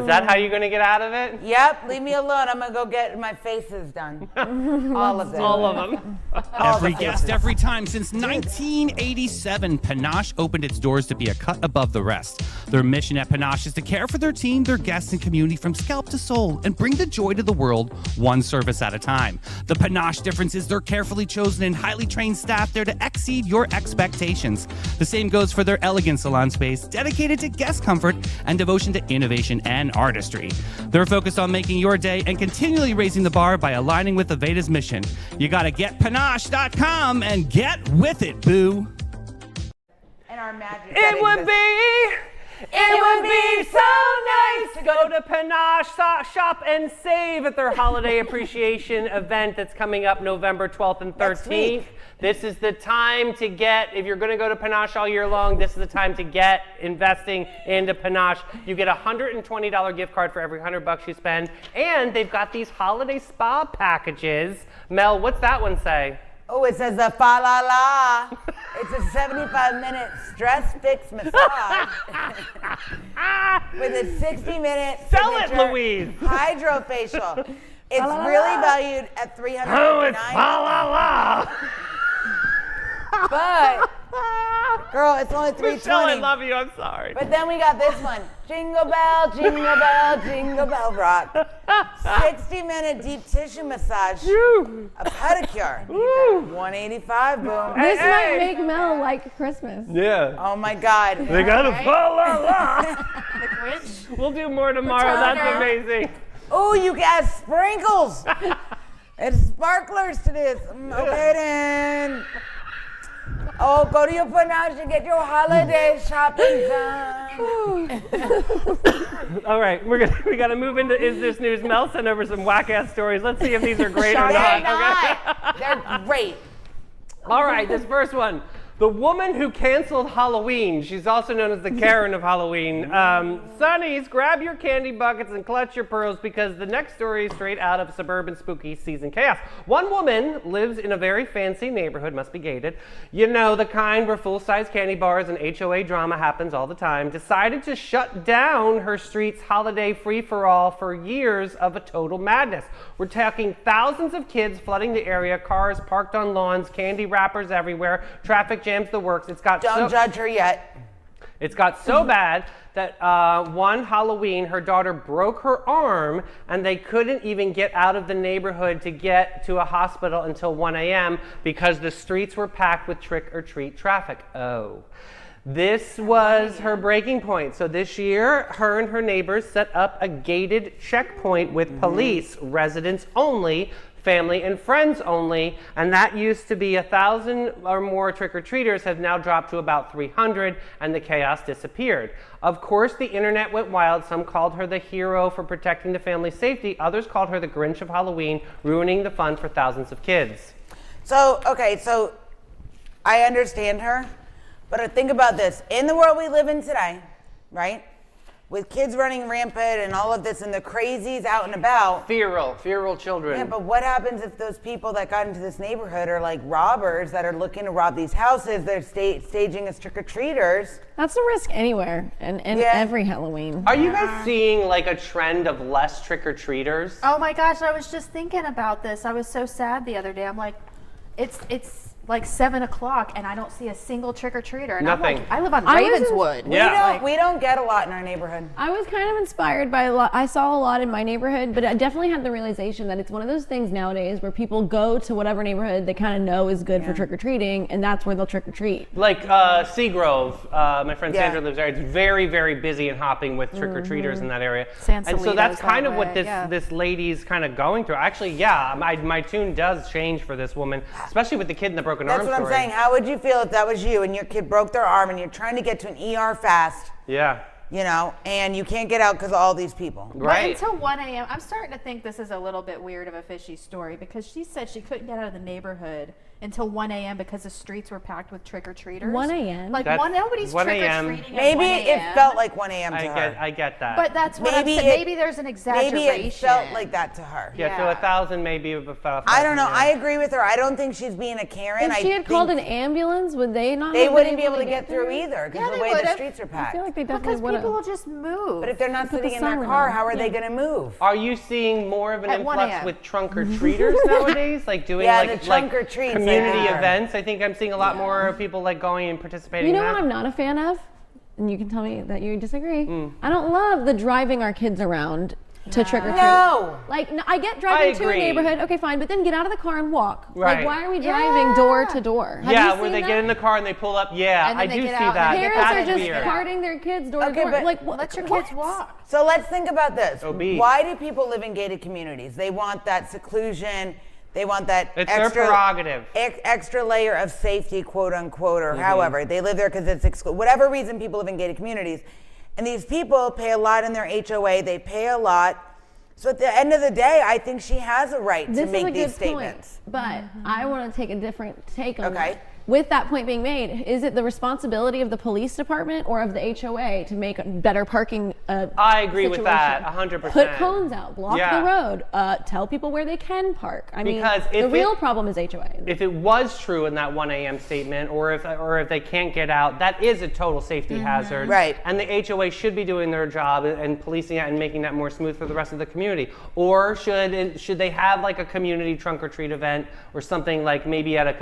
Speaker 1: Is that how you're going to get out of it?
Speaker 2: Yep, leave me alone. I'm gonna go get my faces done. All of them.
Speaker 1: All of them.
Speaker 5: Every guest, every time since 1987, Panache opened its doors to be a cut above the rest. Their mission at Panache is to care for their team, their guests, and community from scalp to soul and bring the joy to the world one service at a time. The Panache difference is their carefully chosen and highly trained staff there to exceed your expectations. The same goes for their elegant salon space, dedicated to guest comfort and devotion to innovation and artistry. They're focused on making your day and continually raising the bar by aligning with Aveda's mission. You gotta get panache.com and get with it, boo.
Speaker 2: And our magic.
Speaker 1: It would be so nice to go to Panache Shop and save at their holiday appreciation event that's coming up November 12th and 13th.
Speaker 2: Next week.
Speaker 1: This is the time to get, if you're going to go to Panache all year long, this is the time to get investing into Panache. You get a $120 gift card for every $100 you spend, and they've got these holiday spa packages. Mel, what's that one say?
Speaker 2: Oh, it says the fa la la. It's a 75-minute stress fix massage with a 60-minute
Speaker 1: Sell it,
Speaker 2: signature
Speaker 1: Louise.
Speaker 2: hydrofacial. It's really valued at $359.
Speaker 1: Oh, it's fa la la.
Speaker 2: But girl, it's only
Speaker 1: Michelle, I
Speaker 2: $320.
Speaker 1: love you. I'm sorry.
Speaker 2: But then we got this one. Jingle bell, jingle bell, jingle bell rock. 60-minute deep tissue massage. A pedicure. $185, boom.
Speaker 3: This
Speaker 1: Hey.
Speaker 3: might make Mel like Christmas.
Speaker 1: Yeah.
Speaker 2: Oh my God.
Speaker 1: They got a fa la la.
Speaker 4: The Grinch.
Speaker 1: We'll do more tomorrow. That's
Speaker 4: toner.
Speaker 1: amazing.
Speaker 2: Oh, you got sprinkles. It's sparklers to this. Okay then. Oh, go to your Panache and get your holiday shopping done.
Speaker 1: All right, we got to move into Is This News? Mel sent over some whack-ass stories. Let's see if these are great or
Speaker 2: They're
Speaker 1: not. Okay?
Speaker 2: not. They're great.
Speaker 1: All right, this first one. The woman who canceled Halloween, she's also known as the Karen of Halloween. Sonnies, grab your candy buckets and clutch your pearls because the next story is straight out of suburban spooky season chaos. One woman lives in a very fancy neighborhood, must be gated. You know, the kind where full-size candy bars and HOA drama happens all the time. Decided to shut down her street's holiday free-for-all for years of a total madness. We're talking thousands of kids flooding the area, cars parked on lawns, candy wrappers everywhere, traffic jams, the works.
Speaker 2: Don't judge her yet.
Speaker 1: It's got so bad that one Halloween, her daughter broke her arm and they couldn't even get out of the neighborhood to get to a hospital until 1 a.m. because the streets were packed with trick-or-treat traffic. Oh. This was her breaking point. So this year, her and her neighbors set up a gated checkpoint with police, residents only, family and friends only, and that used to be 1,000 or more trick-or-treaters has now dropped to about 300, and the chaos disappeared. Of course, the internet went wild. Some called her the hero for protecting the family's safety. Others called her the Grinch of Halloween, ruining the fun for thousands of kids.
Speaker 2: So, okay, so I understand her, but think about this. In the world we live in today, right? With kids running rampant and all of this and the crazies out and about.
Speaker 1: Feral children.
Speaker 2: Yeah, but what happens if those people that got into this neighborhood are like robbers that are looking to rob these houses? They're staging as trick-or-treaters.
Speaker 3: That's a risk anywhere and
Speaker 2: Yeah.
Speaker 3: every Halloween.
Speaker 1: Are you guys seeing like a trend of less trick-or-treaters?
Speaker 4: Oh my gosh, I was just thinking about this. I was so sad the other day. I'm like, it's like 7 o'clock and I don't see a single trick-or-treater. And
Speaker 1: Nothing.
Speaker 4: I'm like, I live on
Speaker 3: I was in-
Speaker 4: Ravenswood.
Speaker 1: Yeah.
Speaker 2: We don't get a lot in our neighborhood.
Speaker 3: I was kind of inspired by a lot. I saw a lot in my neighborhood, but I definitely had the realization that it's one of those things nowadays where people go to whatever neighborhood they kind of know is good for trick-or-treating, and that's where they'll trick-or-treat.
Speaker 1: Like Seagrove, my friend
Speaker 2: Yeah.
Speaker 1: Sandra lives there. It's very, very busy and hopping with trick-or-treaters in that area.
Speaker 4: San
Speaker 1: And so that's
Speaker 4: Salito's
Speaker 1: kind
Speaker 4: that
Speaker 1: of what
Speaker 4: way,
Speaker 1: this
Speaker 4: yeah.
Speaker 1: this lady's kind of going through. Actually, yeah, my tune does change for this woman, especially with the kid in the broken
Speaker 2: That's
Speaker 1: arm
Speaker 2: what I'm
Speaker 1: story.
Speaker 2: saying. How would you feel if that was you and your kid broke their arm and you're trying to get to an ER fast,
Speaker 1: Yeah,
Speaker 2: you know, and you can't get out because of all these people?
Speaker 1: right.
Speaker 4: But until 1 a.m., I'm starting to think this is a little bit weird of a fishy story because she said she couldn't get out of the neighborhood until 1 a.m. because the streets were packed with trick-or-treaters.
Speaker 3: 1 a.m.?
Speaker 4: Like,
Speaker 1: That's-
Speaker 4: nobody's
Speaker 1: 1 a.m.
Speaker 4: trick-or-treating at
Speaker 2: Maybe
Speaker 4: 1
Speaker 2: it
Speaker 4: a.m.
Speaker 2: felt like 1 a.m. to her.
Speaker 1: I get that.
Speaker 4: But that's what
Speaker 2: Maybe
Speaker 4: I'm saying. Maybe there's an exaggeration.
Speaker 2: Maybe it felt like that to her.
Speaker 1: yeah, so
Speaker 4: yeah.
Speaker 1: 1,000 maybe.
Speaker 2: I don't know. I agree with her. I don't think she's being a Karen.
Speaker 3: If she had called an ambulance, would they not?
Speaker 2: They
Speaker 3: have
Speaker 2: wouldn't
Speaker 3: been
Speaker 2: be able to get through either because
Speaker 4: Yeah,
Speaker 2: of the
Speaker 4: they
Speaker 2: way the
Speaker 4: would've.
Speaker 2: streets are
Speaker 3: I
Speaker 2: packed.
Speaker 3: feel like they definitely
Speaker 4: Because
Speaker 3: would
Speaker 4: people will
Speaker 3: have.
Speaker 4: just move.
Speaker 2: But if they're not
Speaker 3: Put
Speaker 2: sitting
Speaker 3: the
Speaker 2: in their
Speaker 3: siren
Speaker 2: car,
Speaker 3: on.
Speaker 2: how are they
Speaker 3: Yeah.
Speaker 2: going to move?
Speaker 1: Are you seeing more of an
Speaker 4: At 1
Speaker 1: influx
Speaker 4: a.m.
Speaker 1: with trunk-or-treaters nowadays? Like doing
Speaker 2: Yeah,
Speaker 1: like
Speaker 2: the trunk-or-treats, I
Speaker 1: community
Speaker 2: think.
Speaker 1: events? I think I'm seeing a lot more people like going and participating
Speaker 3: You know
Speaker 1: in
Speaker 3: what
Speaker 1: that.
Speaker 3: I'm not a fan of? And you can tell me that you disagree. I don't love the driving our kids around to trick or treat.
Speaker 2: No.
Speaker 3: Like, I get driving to a
Speaker 1: agree.
Speaker 3: neighborhood, okay, fine, but then get out of the car and walk.
Speaker 1: Right.
Speaker 3: Like, why are we driving door to door? Have you
Speaker 1: Yeah,
Speaker 3: seen
Speaker 1: where they
Speaker 3: that?
Speaker 1: get in the car and they pull up. Yeah,
Speaker 4: And then
Speaker 1: I
Speaker 4: they
Speaker 1: do see
Speaker 4: get out and
Speaker 1: that.
Speaker 4: they get
Speaker 3: Parents
Speaker 1: That's
Speaker 3: are just
Speaker 1: weird.
Speaker 3: carting their kids door to
Speaker 2: Okay,
Speaker 3: door.
Speaker 2: but
Speaker 3: Like, what?
Speaker 4: Let your
Speaker 3: what?
Speaker 4: kids walk.
Speaker 2: So let's think about this.
Speaker 1: OB.
Speaker 2: Why do people live in gated communities? They want that seclusion. They want that
Speaker 1: It's their
Speaker 2: extra
Speaker 1: prerogative.
Speaker 2: extra layer of safety, quote unquote, or
Speaker 1: Mm-hmm.
Speaker 2: however. They live there because it's whatever reason people live in gated communities. And these people pay a lot in their HOA. They pay a lot. So at the end of the day, I think she has a right to
Speaker 3: This is
Speaker 2: make
Speaker 3: a
Speaker 2: these
Speaker 3: good
Speaker 2: statements.
Speaker 3: point, but I want to take a different take on
Speaker 2: Okay.
Speaker 3: that. With that point being made, is it the responsibility of the police department or of the HOA to make better parking?
Speaker 1: I agree with that,
Speaker 3: situation?
Speaker 1: 100%.
Speaker 3: Put cones out, block
Speaker 1: Yeah.
Speaker 3: the road, tell people where they can park. I
Speaker 1: Because
Speaker 3: mean,
Speaker 1: if
Speaker 3: the real
Speaker 1: it-
Speaker 3: problem is HOA.
Speaker 1: If it was true in that 1 a.m. statement, or if they can't get out, that is a total safety hazard.
Speaker 2: Right.
Speaker 1: And the HOA should be doing their job and policing it and making that more smooth for the rest of the community. Or should they have like a community trunk or treat event or something like maybe at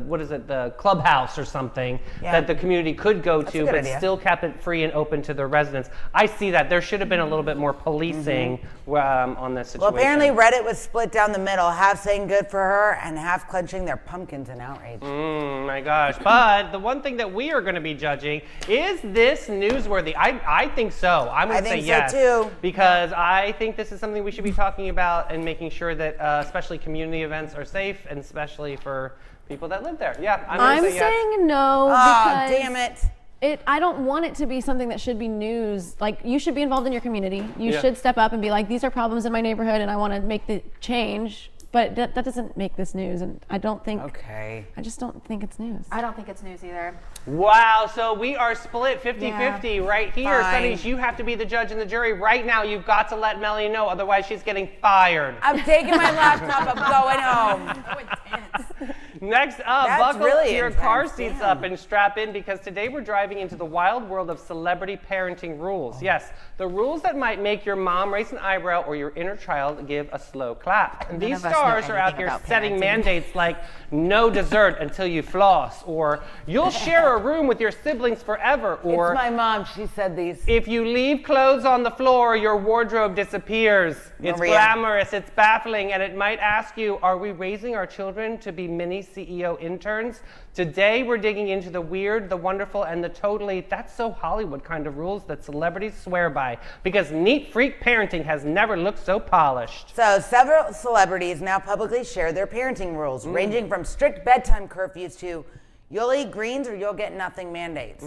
Speaker 1: the clubhouse or something
Speaker 2: Yeah.
Speaker 1: that the community could go
Speaker 2: a
Speaker 1: to,
Speaker 2: good
Speaker 1: but
Speaker 2: idea.
Speaker 1: still kept it free and open to the residents. I see that there should have been a little bit more policing on this situation.
Speaker 2: Well, apparently Reddit was split down the middle, half saying good for her and half clenching their pumpkins in outrage.
Speaker 1: My gosh. But the one thing that we are going to be judging, is this newsworthy? I think so. I'm going
Speaker 2: I
Speaker 1: to say
Speaker 2: think so,
Speaker 1: yes.
Speaker 2: too.
Speaker 1: Because I think this is something we should be talking about and making sure that especially community events are safe, and especially for people that live there. Yeah, I'm
Speaker 3: I'm
Speaker 1: going to say yes.
Speaker 3: saying no
Speaker 2: Ah,
Speaker 3: because
Speaker 2: damn it.
Speaker 3: I don't want it to be something that should be news. Like, you should be involved in your community. You
Speaker 1: Yeah.
Speaker 3: should step up and be like, these are problems in my neighborhood and I want to make the change. but that doesn't make this news, and I don't think.
Speaker 2: Okay.
Speaker 3: I just don't think it's news.
Speaker 4: I don't think it's news either.
Speaker 1: Wow, so we are split 50-50 right here.
Speaker 2: Fine.
Speaker 1: Sonny's, you have to be the judge and the jury right now. You've got to let Melanie know, otherwise she's getting fired.
Speaker 2: I'm taking my laptop. I'm going home.
Speaker 4: So intense.
Speaker 1: Next up,
Speaker 2: That's
Speaker 1: buckle
Speaker 2: really
Speaker 1: your
Speaker 2: intense,
Speaker 1: car seats
Speaker 2: damn.
Speaker 1: up and strap in, because today we're driving into the wild world of celebrity parenting rules. Yes, the rules that might make your mom raise an eyebrow or your inner child give a slow clap. And these
Speaker 4: of us know
Speaker 1: stars are out
Speaker 4: anything
Speaker 1: here
Speaker 4: about
Speaker 1: setting
Speaker 4: parenting.
Speaker 1: mandates like no dessert until you floss, or you'll share a room with your siblings forever, or
Speaker 2: It's my mom. She said these.
Speaker 1: if you leave clothes on the floor, your wardrobe disappears. It's
Speaker 2: Maria.
Speaker 1: glamorous, it's baffling, and it might ask you, are we raising our children to be mini CEO interns? Today, we're digging into the weird, the wonderful, and the totally that's so Hollywood kind of rules that celebrities swear by, because neat freak parenting has never looked so polished.
Speaker 2: So several celebrities now publicly share their parenting rules, ranging from strict bedtime curfews to you'll eat greens or you'll get nothing mandates.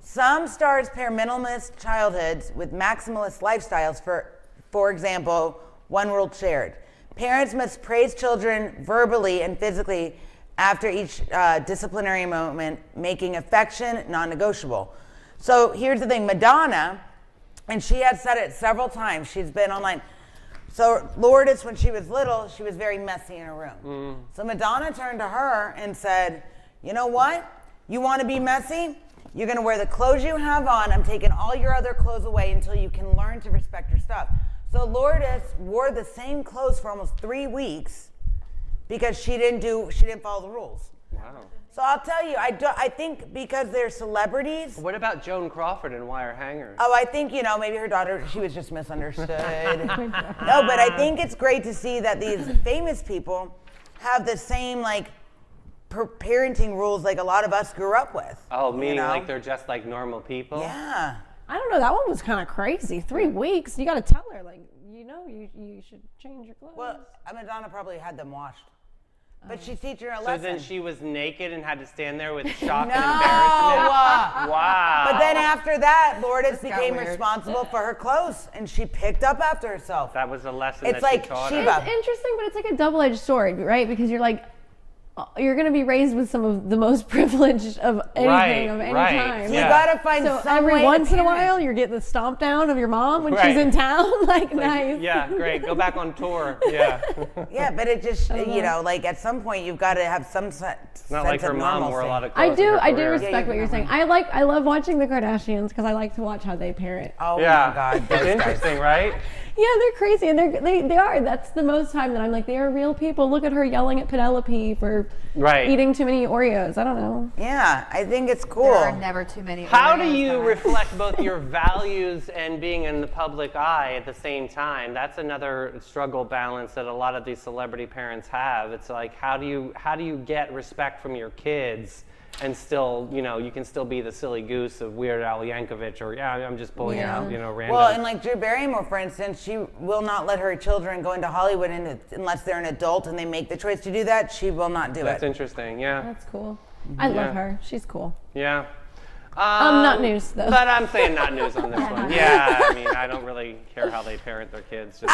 Speaker 2: Some stars pair minimalist childhoods with maximalist lifestyles. For example, one rule shared: parents must praise children verbally and physically after each disciplinary moment, making affection non-negotiable. So here's the thing, Madonna, and she has said it several times, she's been online. So Lourdes, when she was little, she was very messy in her room. So Madonna turned to her and said, you know what? You want to be messy? You're going to wear the clothes you have on. I'm taking all your other clothes away until you can learn to respect your stuff. So Lourdes wore the same clothes for almost 3 weeks because she didn't follow the rules.
Speaker 1: Wow.
Speaker 2: So I'll tell you, I think because they're celebrities.
Speaker 1: What about Joan Crawford and wire hangers?
Speaker 2: Oh, I think, maybe her daughter, she was just misunderstood. No, but I think it's great to see that these famous people have the same, parenting rules like a lot of us grew up with.
Speaker 1: Oh, meaning
Speaker 2: you know?
Speaker 1: like they're just like normal people?
Speaker 2: Yeah.
Speaker 3: I don't know. That one was kind of crazy. 3 weeks. You got to tell her, you should change your clothes.
Speaker 2: Well, Madonna probably had them washed. But she's teaching her a
Speaker 1: So
Speaker 2: lesson.
Speaker 1: then she was naked and had to stand there with shock
Speaker 2: No.
Speaker 1: and embarrassment? Wow.
Speaker 2: But then after that, Lourdes
Speaker 4: got
Speaker 2: became
Speaker 4: weird.
Speaker 2: responsible for her clothes, and she picked up after herself.
Speaker 1: That was a lesson
Speaker 2: It's
Speaker 1: that
Speaker 2: like
Speaker 1: she taught
Speaker 2: Shiva.
Speaker 1: her.
Speaker 3: It's interesting, but it's like a double-edged sword, right? Because you're you're going to be raised with some of the most privileged of anything of any
Speaker 1: right.
Speaker 3: time.
Speaker 2: You
Speaker 1: Yeah.
Speaker 2: gotta find
Speaker 3: So
Speaker 2: some way
Speaker 3: every
Speaker 2: to
Speaker 3: once in a
Speaker 2: parent.
Speaker 3: while, you're getting the stomp down of your mom when
Speaker 1: Right.
Speaker 3: she's in town. Nice.
Speaker 1: Yeah, great. Go back on tour. Yeah.
Speaker 2: Yeah, but it just, at some point you've got to have some sense
Speaker 1: It's not like her
Speaker 2: of
Speaker 1: mom
Speaker 2: normalcy.
Speaker 1: wore a lot of
Speaker 3: I
Speaker 1: clothes. in
Speaker 3: do.
Speaker 1: her
Speaker 3: I do
Speaker 1: career.
Speaker 3: respect
Speaker 2: Yeah,
Speaker 3: what
Speaker 2: you
Speaker 3: you're
Speaker 2: can
Speaker 3: saying. I love watching the Kardashians because I like to watch how they parent.
Speaker 2: Oh
Speaker 1: Yeah.
Speaker 2: my God.
Speaker 1: It's
Speaker 2: those guys.
Speaker 1: interesting, right?
Speaker 3: Yeah, they're crazy, and they are. That's the most time that I'm like, they are real people. Look at her yelling at Penelope for
Speaker 1: Right.
Speaker 3: eating too many Oreos. I don't know.
Speaker 2: Yeah, I think it's cool.
Speaker 4: There are never too many.
Speaker 1: How do
Speaker 4: Oreos,
Speaker 1: you
Speaker 4: guys.
Speaker 1: reflect both your values and being in the public eye at the same time? That's another struggle balance that a lot of these celebrity parents have. It's like, how do you get respect from your kids and still, you can still be the silly goose of Weird Al Yankovic, or I'm just pulling
Speaker 3: Yeah.
Speaker 1: out, random.
Speaker 2: Well, and Drew Barrymore, for instance, she will not let her children go into Hollywood unless they're an adult and they make the choice to do that. She will not do
Speaker 1: That's
Speaker 2: it.
Speaker 1: interesting. Yeah.
Speaker 3: That's cool. I love her. She's cool.
Speaker 1: Yeah.
Speaker 3: Not news, though.
Speaker 1: But I'm saying not news on this one. Yeah, I mean, I don't really care how they parent their kids. Just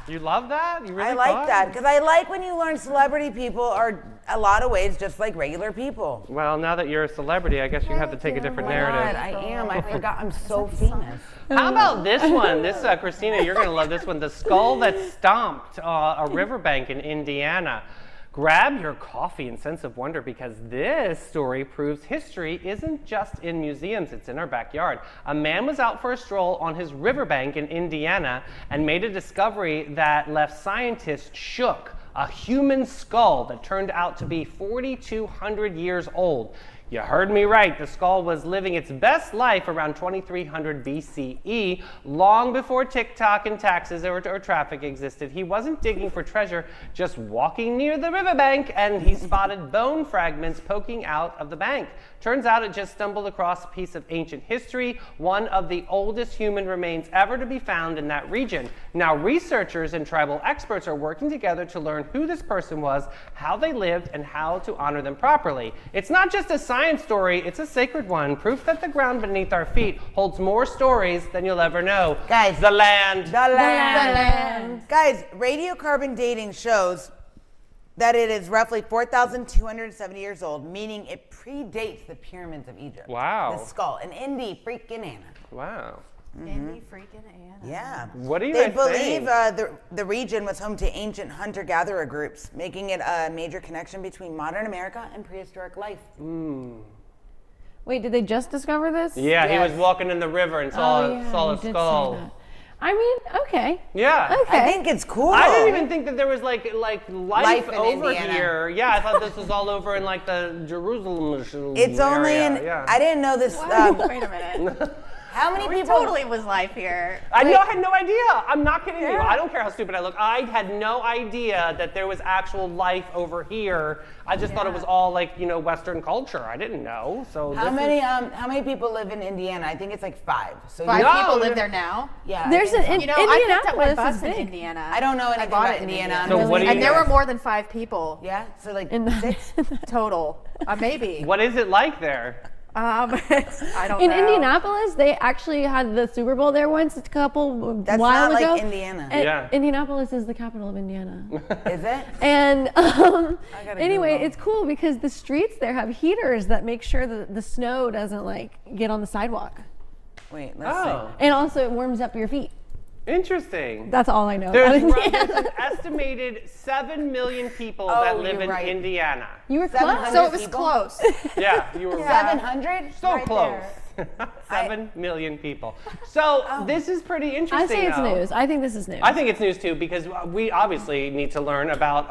Speaker 1: you love that? You really
Speaker 2: I like
Speaker 1: thought?
Speaker 2: that because I like when you learn celebrity people are a lot of ways just like regular people.
Speaker 1: Well, now that you're a celebrity, I guess you have to take a different
Speaker 2: Oh my God,
Speaker 1: narrative.
Speaker 2: I am. I forgot. I'm so famous.
Speaker 1: How about this one? This, Christina, you're going to love this one. The skull that stomped a riverbank in Indiana. Grab your coffee and sense of wonder, because this story proves history isn't just in museums, it's in our backyard. A man was out for a stroll on his riverbank in Indiana and made a discovery that left scientists shook. A human skull that turned out to be 4,200 years old. You heard me right. The skull was living its best life around 2300 BCE, long before TikTok and taxes or traffic existed. He wasn't digging for treasure, just walking near the riverbank, and he spotted bone fragments poking out of the bank. Turns out it just stumbled across a piece of ancient history, one of the oldest human remains ever to be found in that region. Now, researchers and tribal experts are working together to learn who this person was, how they lived, and how to honor them properly. It's not just a science science story. It's a sacred one. Proof that the ground beneath our feet holds more stories than you'll ever know.
Speaker 2: Guys.
Speaker 1: The land.
Speaker 2: The land. Guys, radiocarbon dating shows that it is roughly 4,270 years old, meaning it predates the pyramids of Egypt.
Speaker 1: Wow.
Speaker 2: The skull. An Indy freaking Anna.
Speaker 1: Wow.
Speaker 4: Indy freaking Anna.
Speaker 2: Yeah.
Speaker 1: What do you
Speaker 2: They
Speaker 1: guys
Speaker 2: believe
Speaker 1: think?
Speaker 2: the region was home to ancient hunter-gatherer groups, making it a major connection between modern America and prehistoric life.
Speaker 3: Wait, did they just discover this?
Speaker 1: Yeah, he
Speaker 2: Yes.
Speaker 1: was walking in the river and saw, saw
Speaker 3: you
Speaker 1: a
Speaker 3: did say
Speaker 1: skull.
Speaker 3: that. I mean, okay.
Speaker 1: Yeah.
Speaker 3: Okay.
Speaker 2: I think it's cool.
Speaker 1: I didn't even think that there was like life
Speaker 2: Life in
Speaker 1: over
Speaker 2: Indiana.
Speaker 1: here. Yeah, I thought this was all over in like the Jerusalem
Speaker 2: It's only
Speaker 1: area.
Speaker 2: in.
Speaker 1: Yeah.
Speaker 2: I didn't know this.
Speaker 4: Wait a minute.
Speaker 2: How many
Speaker 4: We
Speaker 2: people?
Speaker 4: totally was life here.
Speaker 1: I had no idea. I'm not kidding you. I don't care how stupid I look. I had no idea that there was actual life over here. I just thought it was all like, you know, Western culture. I didn't know. So
Speaker 2: How
Speaker 1: this
Speaker 2: many?
Speaker 1: is-
Speaker 2: How many people live in Indiana? I think it's like 5. So
Speaker 4: Five
Speaker 1: No,
Speaker 4: people
Speaker 1: there-
Speaker 4: live there now.
Speaker 2: Yeah. I
Speaker 3: There's
Speaker 2: think
Speaker 3: an
Speaker 2: so.
Speaker 4: You know, I picked up my
Speaker 3: Indianapolis
Speaker 4: bus
Speaker 3: is
Speaker 4: in
Speaker 3: big.
Speaker 4: Indiana.
Speaker 2: I don't know anything
Speaker 4: bought
Speaker 2: about
Speaker 4: it in
Speaker 2: Indiana.
Speaker 1: So what do you
Speaker 4: And there were
Speaker 1: guys-
Speaker 4: more than 5 people
Speaker 2: Yeah. So like
Speaker 3: In the-
Speaker 2: 6.
Speaker 4: total. Maybe.
Speaker 1: What is it like there?
Speaker 4: I don't
Speaker 3: In
Speaker 4: know.
Speaker 3: Indianapolis, they actually had the Super Bowl there once a
Speaker 2: That's
Speaker 3: while
Speaker 2: not
Speaker 3: ago.
Speaker 2: like Indiana.
Speaker 3: And
Speaker 1: Yeah.
Speaker 3: Indianapolis is the capital of Indiana.
Speaker 2: Is it?
Speaker 3: And
Speaker 2: gotta
Speaker 3: anyway,
Speaker 2: Google.
Speaker 3: it's cool because the streets there have heaters that make sure that the snow doesn't like get on the sidewalk.
Speaker 2: Wait. Let's
Speaker 1: Oh,
Speaker 3: And also it warms up your feet.
Speaker 1: interesting.
Speaker 3: That's all I know.
Speaker 1: There's,
Speaker 3: about
Speaker 1: there's
Speaker 3: Indiana.
Speaker 1: an estimated 7 million people
Speaker 2: Oh,
Speaker 1: that live
Speaker 2: you're
Speaker 1: in
Speaker 2: right.
Speaker 1: Indiana.
Speaker 3: You were
Speaker 2: 700
Speaker 3: close.
Speaker 4: So it was
Speaker 2: people?
Speaker 4: close.
Speaker 1: Yeah, you were
Speaker 2: 700.
Speaker 1: so
Speaker 2: Right
Speaker 1: close.
Speaker 2: there.
Speaker 1: 7 million people. So this is pretty interesting.
Speaker 3: I say it's
Speaker 1: though.
Speaker 3: news. I think this is news.
Speaker 1: I think it's news too because we obviously need to learn about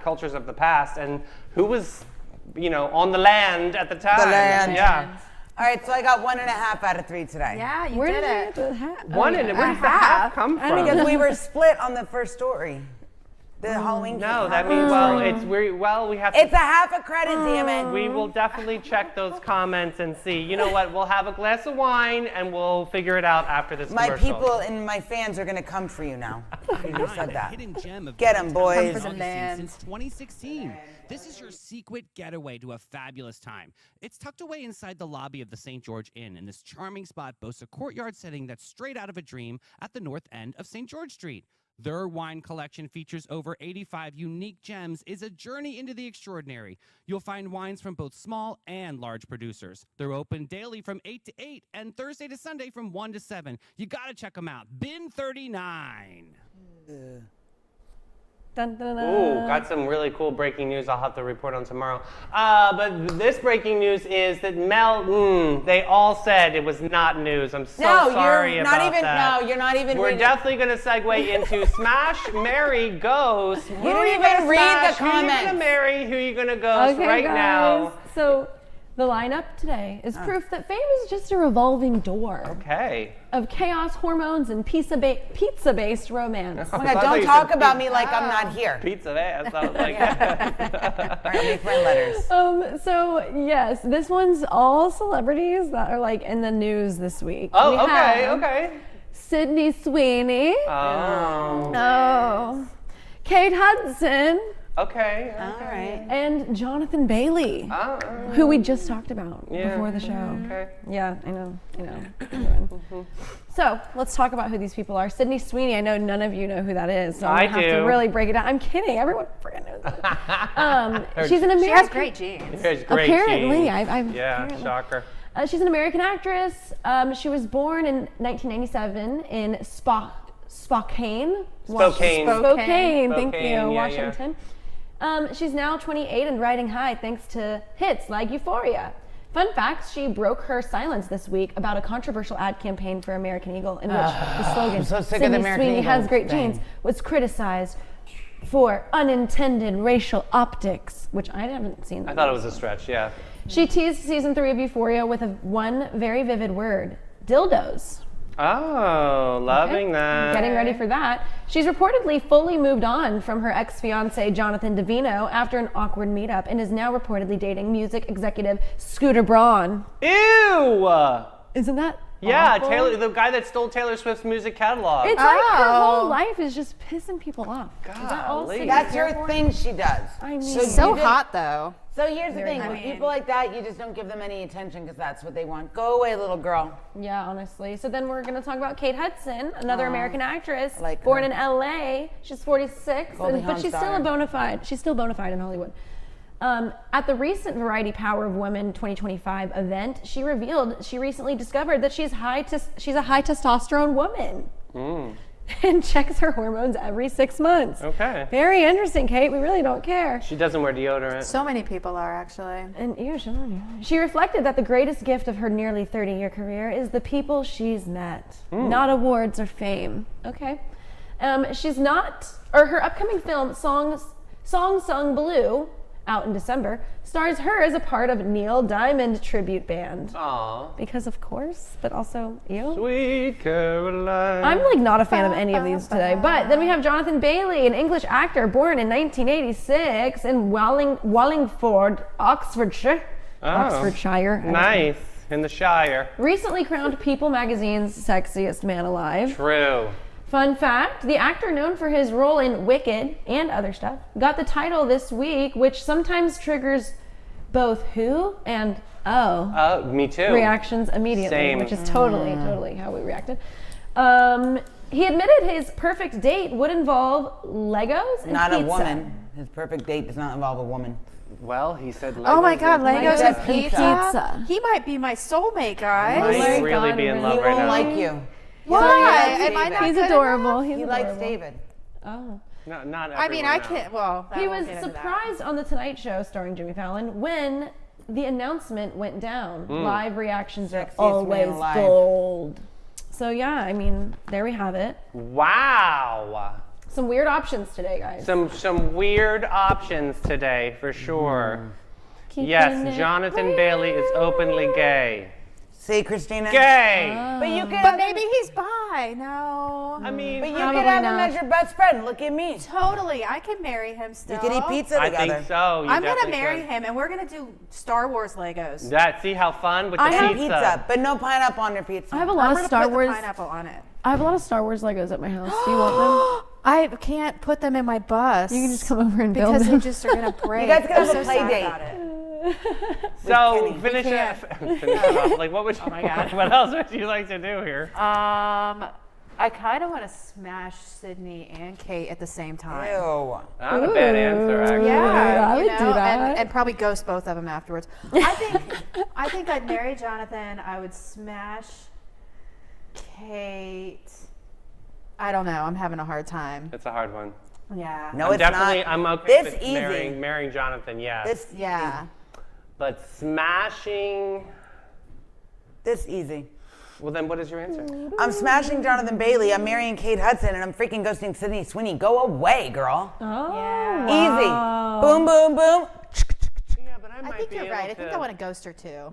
Speaker 1: cultures of the past and who was, you know, on the land at the time.
Speaker 2: The land.
Speaker 1: Yeah.
Speaker 2: All right. So I got 1.5 out of 3 today.
Speaker 4: Yeah, you
Speaker 3: Where
Speaker 4: did
Speaker 3: did you
Speaker 4: it.
Speaker 3: get the hat?
Speaker 1: Where does the half come from?
Speaker 2: Because we were split on the first story. The Halloween.
Speaker 1: No,
Speaker 2: cake.
Speaker 1: that means we have to.
Speaker 2: It's a half a credit, damn it.
Speaker 1: We will definitely check those comments and see. You know what? We'll have a glass of wine and we'll figure it out after this
Speaker 2: My
Speaker 1: commercial.
Speaker 2: people and my fans are gonna come for you now. You just said
Speaker 5: The
Speaker 2: that.
Speaker 5: hidden gem of
Speaker 2: Get 'em,
Speaker 5: downtown
Speaker 2: boys.
Speaker 5: St.
Speaker 2: Come
Speaker 4: for the
Speaker 5: Augustine
Speaker 4: land.
Speaker 5: Since 2016. This is your secret getaway to a fabulous time. It's tucked away inside the lobby of the St. George Inn, and this charming spot boasts a courtyard setting that's straight out of a dream at the north end of St. George Street. Their wine collection features over 85 unique gems, is a journey into the extraordinary. You'll find wines from both small and large producers. They're open daily from 8 to 8 and Thursday to Sunday from 1 to 7. You gotta check them out. Bin 39.
Speaker 3: Dun, dun, dun.
Speaker 1: Ooh, got some really cool breaking news I'll have to report on tomorrow. But this breaking news is that they all said it was not news. I'm so sorry
Speaker 2: you're
Speaker 1: about
Speaker 2: not even.
Speaker 1: that.
Speaker 2: No, you're not even.
Speaker 1: We're
Speaker 2: reading.
Speaker 1: definitely going to segue into Smash, Marry, Ghost. Who
Speaker 2: didn't
Speaker 1: are you
Speaker 2: even
Speaker 1: gonna
Speaker 2: read the
Speaker 1: smash? Who are you going to
Speaker 2: comments.
Speaker 1: marry? Who are you going to ghost
Speaker 3: Okay,
Speaker 1: right
Speaker 3: guys.
Speaker 1: now?
Speaker 3: So the lineup today is proof that fame is just a revolving door
Speaker 1: Okay.
Speaker 3: of chaos, hormones, and pizza-based romance.
Speaker 2: Oh my
Speaker 1: So I
Speaker 2: God,
Speaker 1: thought
Speaker 2: don't
Speaker 1: you
Speaker 2: talk
Speaker 1: said
Speaker 2: about me like I'm not here.
Speaker 1: Pizza ass. I was like,
Speaker 2: All right, make friend letters.
Speaker 3: So yes, this one's all celebrities that are like in the news this week.
Speaker 1: oh,
Speaker 3: We
Speaker 1: okay,
Speaker 3: have
Speaker 1: okay.
Speaker 3: Sydney Sweeney.
Speaker 1: Oh,
Speaker 3: Oh. Kate Hudson
Speaker 1: okay.
Speaker 2: All right.
Speaker 3: and Jonathan Bailey,
Speaker 1: Oh,
Speaker 3: who we just talked about
Speaker 1: Yeah.
Speaker 3: before the show.
Speaker 1: okay.
Speaker 3: Yeah, I know. So let's talk about who these people are. Sydney Sweeney, I know none of you know who that is, so
Speaker 1: I
Speaker 3: I'm gonna have to
Speaker 1: do.
Speaker 3: really break it down. I'm kidding, everyone freaking knows that. She's an
Speaker 4: She
Speaker 3: American.
Speaker 4: has great genes.
Speaker 1: There's great
Speaker 3: Apparently,
Speaker 1: genes.
Speaker 3: I've
Speaker 1: Yeah,
Speaker 3: apparently.
Speaker 1: shocker.
Speaker 3: She's an American actress. She was born in 1997 in Spokane.
Speaker 1: Spokane.
Speaker 3: Spokane, thank
Speaker 1: Spokane,
Speaker 3: you,
Speaker 1: yeah,
Speaker 3: Washington. She's now 28 and riding high thanks to hits like Euphoria. Fun fact, she broke her silence this week about a controversial ad campaign for American Eagle in which the slogan,
Speaker 2: I'm so sick of the
Speaker 3: Sydney
Speaker 2: American
Speaker 3: Sweeney
Speaker 2: Eagle
Speaker 3: has great
Speaker 2: thing.
Speaker 3: genes, was criticized for unintended racial optics, which I haven't seen.
Speaker 1: I thought it was a stretch, yeah.
Speaker 3: She teased season 3 of Euphoria with one very vivid word, dildos.
Speaker 1: Oh, loving that.
Speaker 3: Getting ready for that. She's reportedly fully moved on from her ex-fiance Jonathan Davino after an awkward meetup and is now reportedly dating music executive Scooter Braun.
Speaker 1: Ew!
Speaker 3: Isn't that
Speaker 1: Yeah,
Speaker 3: awful.
Speaker 1: Taylor, the guy that stole Taylor Swift's music catalog.
Speaker 3: It's like her
Speaker 4: Oh.
Speaker 3: whole life is just pissing people off. Is that all
Speaker 1: Golly.
Speaker 3: Sadie
Speaker 2: That's
Speaker 3: care
Speaker 2: her
Speaker 3: for?
Speaker 2: thing she does.
Speaker 3: I mean,
Speaker 4: So
Speaker 2: you just-
Speaker 4: hot though.
Speaker 2: So here's the thing,
Speaker 4: hot.
Speaker 2: with people like that, you just don't give them any attention because that's what they want. Go away, little girl.
Speaker 3: Yeah, honestly. So then we're going to talk about Kate Hudson, another American actress,
Speaker 2: I like
Speaker 3: born
Speaker 2: her.
Speaker 3: in LA. She's 46,
Speaker 2: Goldie
Speaker 3: but
Speaker 2: Hawn
Speaker 3: she's still
Speaker 2: star.
Speaker 3: a bona fide. She's still bona fide in Hollywood. At the recent Variety Power of Women 2025 event, she revealed she recently discovered that she's a high testosterone woman. And checks her hormones every 6 months.
Speaker 1: Okay.
Speaker 3: Very interesting, Kate. We really don't care.
Speaker 1: She doesn't wear deodorant.
Speaker 4: So many people are actually.
Speaker 3: And she reflected that the greatest gift of her nearly 30-year career is the people she's met, not awards or fame. Okay. Her upcoming film, Song Sung Blue, out in December, stars her as a part of Neil Diamond tribute band.
Speaker 1: Aw.
Speaker 3: Because of course, but also you.
Speaker 1: Sweet Caroline.
Speaker 3: I'm like not a fan of any of these today. But then we have Jonathan Bailey, an English actor born in 1986 in Wallingford, Oxfordshire. Oxfordshire.
Speaker 1: Nice. In the Shire.
Speaker 3: Recently crowned People magazine's sexiest man alive.
Speaker 1: True.
Speaker 3: Fun fact, the actor known for his role in Wicked and other stuff got the title this week, which sometimes triggers both who and oh
Speaker 1: Me too.
Speaker 3: reactions immediately,
Speaker 1: Same.
Speaker 3: which is totally how we reacted. He admitted his perfect date would involve Legos and
Speaker 2: Not
Speaker 3: pizza.
Speaker 2: a woman. His perfect date does not involve a woman.
Speaker 1: Well, he said Legos
Speaker 4: Oh my God,
Speaker 1: and
Speaker 4: Legos
Speaker 3: Legos
Speaker 4: and
Speaker 3: and
Speaker 4: pizza.
Speaker 3: pizza.
Speaker 4: He might be my soulmate, guys.
Speaker 1: Might
Speaker 3: my
Speaker 1: really
Speaker 3: God,
Speaker 1: be in
Speaker 3: really?
Speaker 1: love
Speaker 2: He
Speaker 1: right
Speaker 2: won't
Speaker 1: now.
Speaker 2: like you.
Speaker 4: Why?
Speaker 2: likes
Speaker 4: Am I
Speaker 2: David.
Speaker 4: not
Speaker 3: He's
Speaker 4: good
Speaker 3: adorable.
Speaker 4: enough?
Speaker 3: He's
Speaker 2: He likes
Speaker 3: adorable.
Speaker 2: David.
Speaker 3: Oh.
Speaker 1: Not
Speaker 4: I mean,
Speaker 1: everyone
Speaker 4: I
Speaker 1: knows.
Speaker 4: can't. Well, I
Speaker 3: He
Speaker 4: won't
Speaker 3: was
Speaker 4: get into that.
Speaker 3: surprised on The Tonight Show starring Jimmy Fallon when the announcement went down. Live reactions are
Speaker 2: Sexiest
Speaker 3: always
Speaker 2: man alive.
Speaker 3: gold. So yeah, I mean, there we have it.
Speaker 1: Wow.
Speaker 3: Some weird options today, guys.
Speaker 1: Some weird options today for sure.
Speaker 3: Keeping
Speaker 1: Yes,
Speaker 3: it
Speaker 1: Jonathan Bailey is openly gay.
Speaker 2: See, Christina?
Speaker 1: Gay.
Speaker 2: But you could
Speaker 4: But
Speaker 2: have
Speaker 4: maybe he's bi. No.
Speaker 1: I mean,
Speaker 2: But you
Speaker 3: Probably
Speaker 2: could have him
Speaker 3: not.
Speaker 2: as your best friend. Look at me.
Speaker 4: Totally. I can marry him still.
Speaker 2: You could eat pizza
Speaker 1: I
Speaker 2: together.
Speaker 1: think so. You
Speaker 4: I'm gonna
Speaker 1: definitely
Speaker 4: marry
Speaker 1: could.
Speaker 4: him, and we're gonna do Star Wars Legos.
Speaker 1: That, see how fun with the
Speaker 3: I have
Speaker 2: And pizza, but no pineapple on your pizza.
Speaker 3: I have a
Speaker 4: I'm
Speaker 3: lot
Speaker 4: gonna
Speaker 3: of Star
Speaker 4: put
Speaker 3: Wars.
Speaker 4: the pineapple on it.
Speaker 3: I have a lot of Star Wars Legos at my house. Do you want
Speaker 4: I can't put them in my bus.
Speaker 3: them? You can just come over and build
Speaker 4: because they
Speaker 3: them.
Speaker 4: just are gonna break.
Speaker 2: You guys could have
Speaker 4: I'm
Speaker 2: a
Speaker 4: so
Speaker 2: play
Speaker 4: sad
Speaker 2: date.
Speaker 4: about it.
Speaker 1: So
Speaker 2: Kenny.
Speaker 1: finish it.
Speaker 4: can't.
Speaker 1: Finish it off. Like, what would you?
Speaker 4: my God.
Speaker 1: What else would you like to do here?
Speaker 4: I kind of want to smash Sydney and Kate at the same time.
Speaker 2: Ew.
Speaker 1: Not a bad answer, actually.
Speaker 4: Yeah,
Speaker 3: I
Speaker 4: you
Speaker 3: would
Speaker 4: know,
Speaker 3: do that.
Speaker 4: and probably ghost both of them afterwards. I think I'd marry Jonathan. I would smash Kate. I don't know. I'm having a hard time.
Speaker 1: It's a hard one.
Speaker 4: Yeah.
Speaker 2: No,
Speaker 1: I'm
Speaker 2: it's
Speaker 1: definitely,
Speaker 2: not.
Speaker 1: I'm okay
Speaker 2: This
Speaker 1: with
Speaker 2: easy.
Speaker 1: marrying Jonathan. Yes.
Speaker 2: This
Speaker 4: Yeah.
Speaker 1: But smashing.
Speaker 2: This easy.
Speaker 1: Well, then what is your answer?
Speaker 2: I'm smashing Jonathan Bailey. I'm marrying Kate Hudson, and I'm freaking ghosting Sydney Sweeney. Go away, girl.
Speaker 3: Oh,
Speaker 4: Yeah.
Speaker 3: wow.
Speaker 2: Easy. Boom, boom, boom.
Speaker 1: Yeah, but I
Speaker 4: I
Speaker 1: might
Speaker 4: think
Speaker 1: be
Speaker 4: you're
Speaker 1: able
Speaker 4: right. I think
Speaker 1: to-
Speaker 4: I want to ghost her too.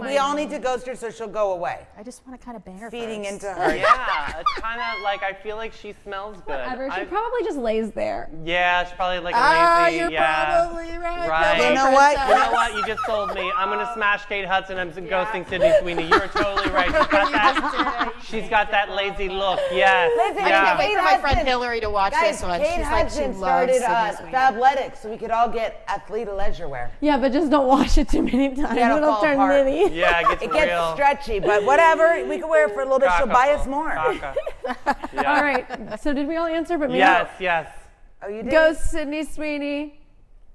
Speaker 2: We all need to ghost her so she'll go away.
Speaker 4: I just want to kind of bang her
Speaker 2: Feeding
Speaker 4: first.
Speaker 2: into her.
Speaker 1: Yeah, it's kind of like I feel like she smells good.
Speaker 3: Whatever. She
Speaker 1: I-
Speaker 3: probably just lays there.
Speaker 1: Yeah, she's probably like a
Speaker 4: Ah,
Speaker 1: lazy.
Speaker 4: you're
Speaker 1: yeah.
Speaker 4: probably right.
Speaker 1: Right.
Speaker 2: You know what?
Speaker 1: You know what? You just sold me. I'm gonna smash Kate Hudson. I'm ghosting Sydney Sweeney. You're totally right. She's got that. She's got that lazy look. Yes.
Speaker 2: Listen,
Speaker 4: I
Speaker 1: yeah.
Speaker 4: can't wait for my friend
Speaker 2: Hudson.
Speaker 4: Hillary to watch
Speaker 2: Guys,
Speaker 4: this one.
Speaker 2: Kate
Speaker 4: She's
Speaker 2: Hudson
Speaker 4: like, she loves
Speaker 2: started
Speaker 4: Sydney Sweeney.
Speaker 2: Fabletics, so we could all get Athleta leisure wear.
Speaker 3: Yeah, but just don't wash it too many times.
Speaker 2: It'll
Speaker 3: It'll
Speaker 2: fall
Speaker 3: turn
Speaker 2: apart.
Speaker 3: nitty.
Speaker 1: Yeah, it gets
Speaker 2: It gets
Speaker 1: real.
Speaker 2: stretchy, but whatever. We can wear it for a little bit. She'll buy us more.
Speaker 1: Caca. Yeah.
Speaker 3: All right. So did we all answer but me?
Speaker 1: Yes, yes.
Speaker 2: Oh, you did?
Speaker 3: Ghost Sydney Sweeney,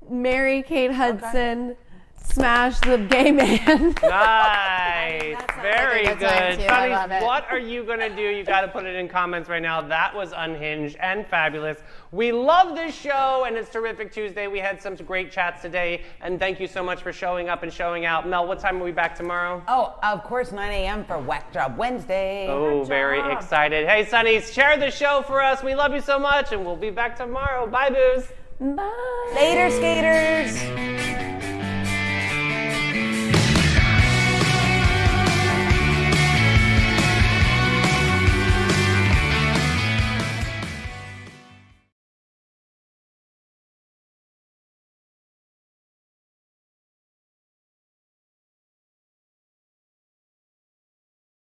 Speaker 3: marry Kate Hudson, smash the gay man.
Speaker 1: Nice.
Speaker 4: That sounds
Speaker 1: Very
Speaker 4: like a good time,
Speaker 1: good.
Speaker 4: too. I
Speaker 1: Sonny,
Speaker 4: love it.
Speaker 1: what are you going to do? You got to put it in comments right now. That was unhinged and fabulous. We love this show, and it's Terrific Tuesday. We had some great chats today, and thank you so much for showing up and showing out. Mel, what time are we back tomorrow?
Speaker 2: Oh, of course, 9 a.m. for Whack Job Wednesday.
Speaker 1: Oh, very excited. Hey, Sonny, share the show for us. We love you so much, and we'll be back tomorrow. Bye, boos.
Speaker 3: Bye.
Speaker 2: Later, skaters.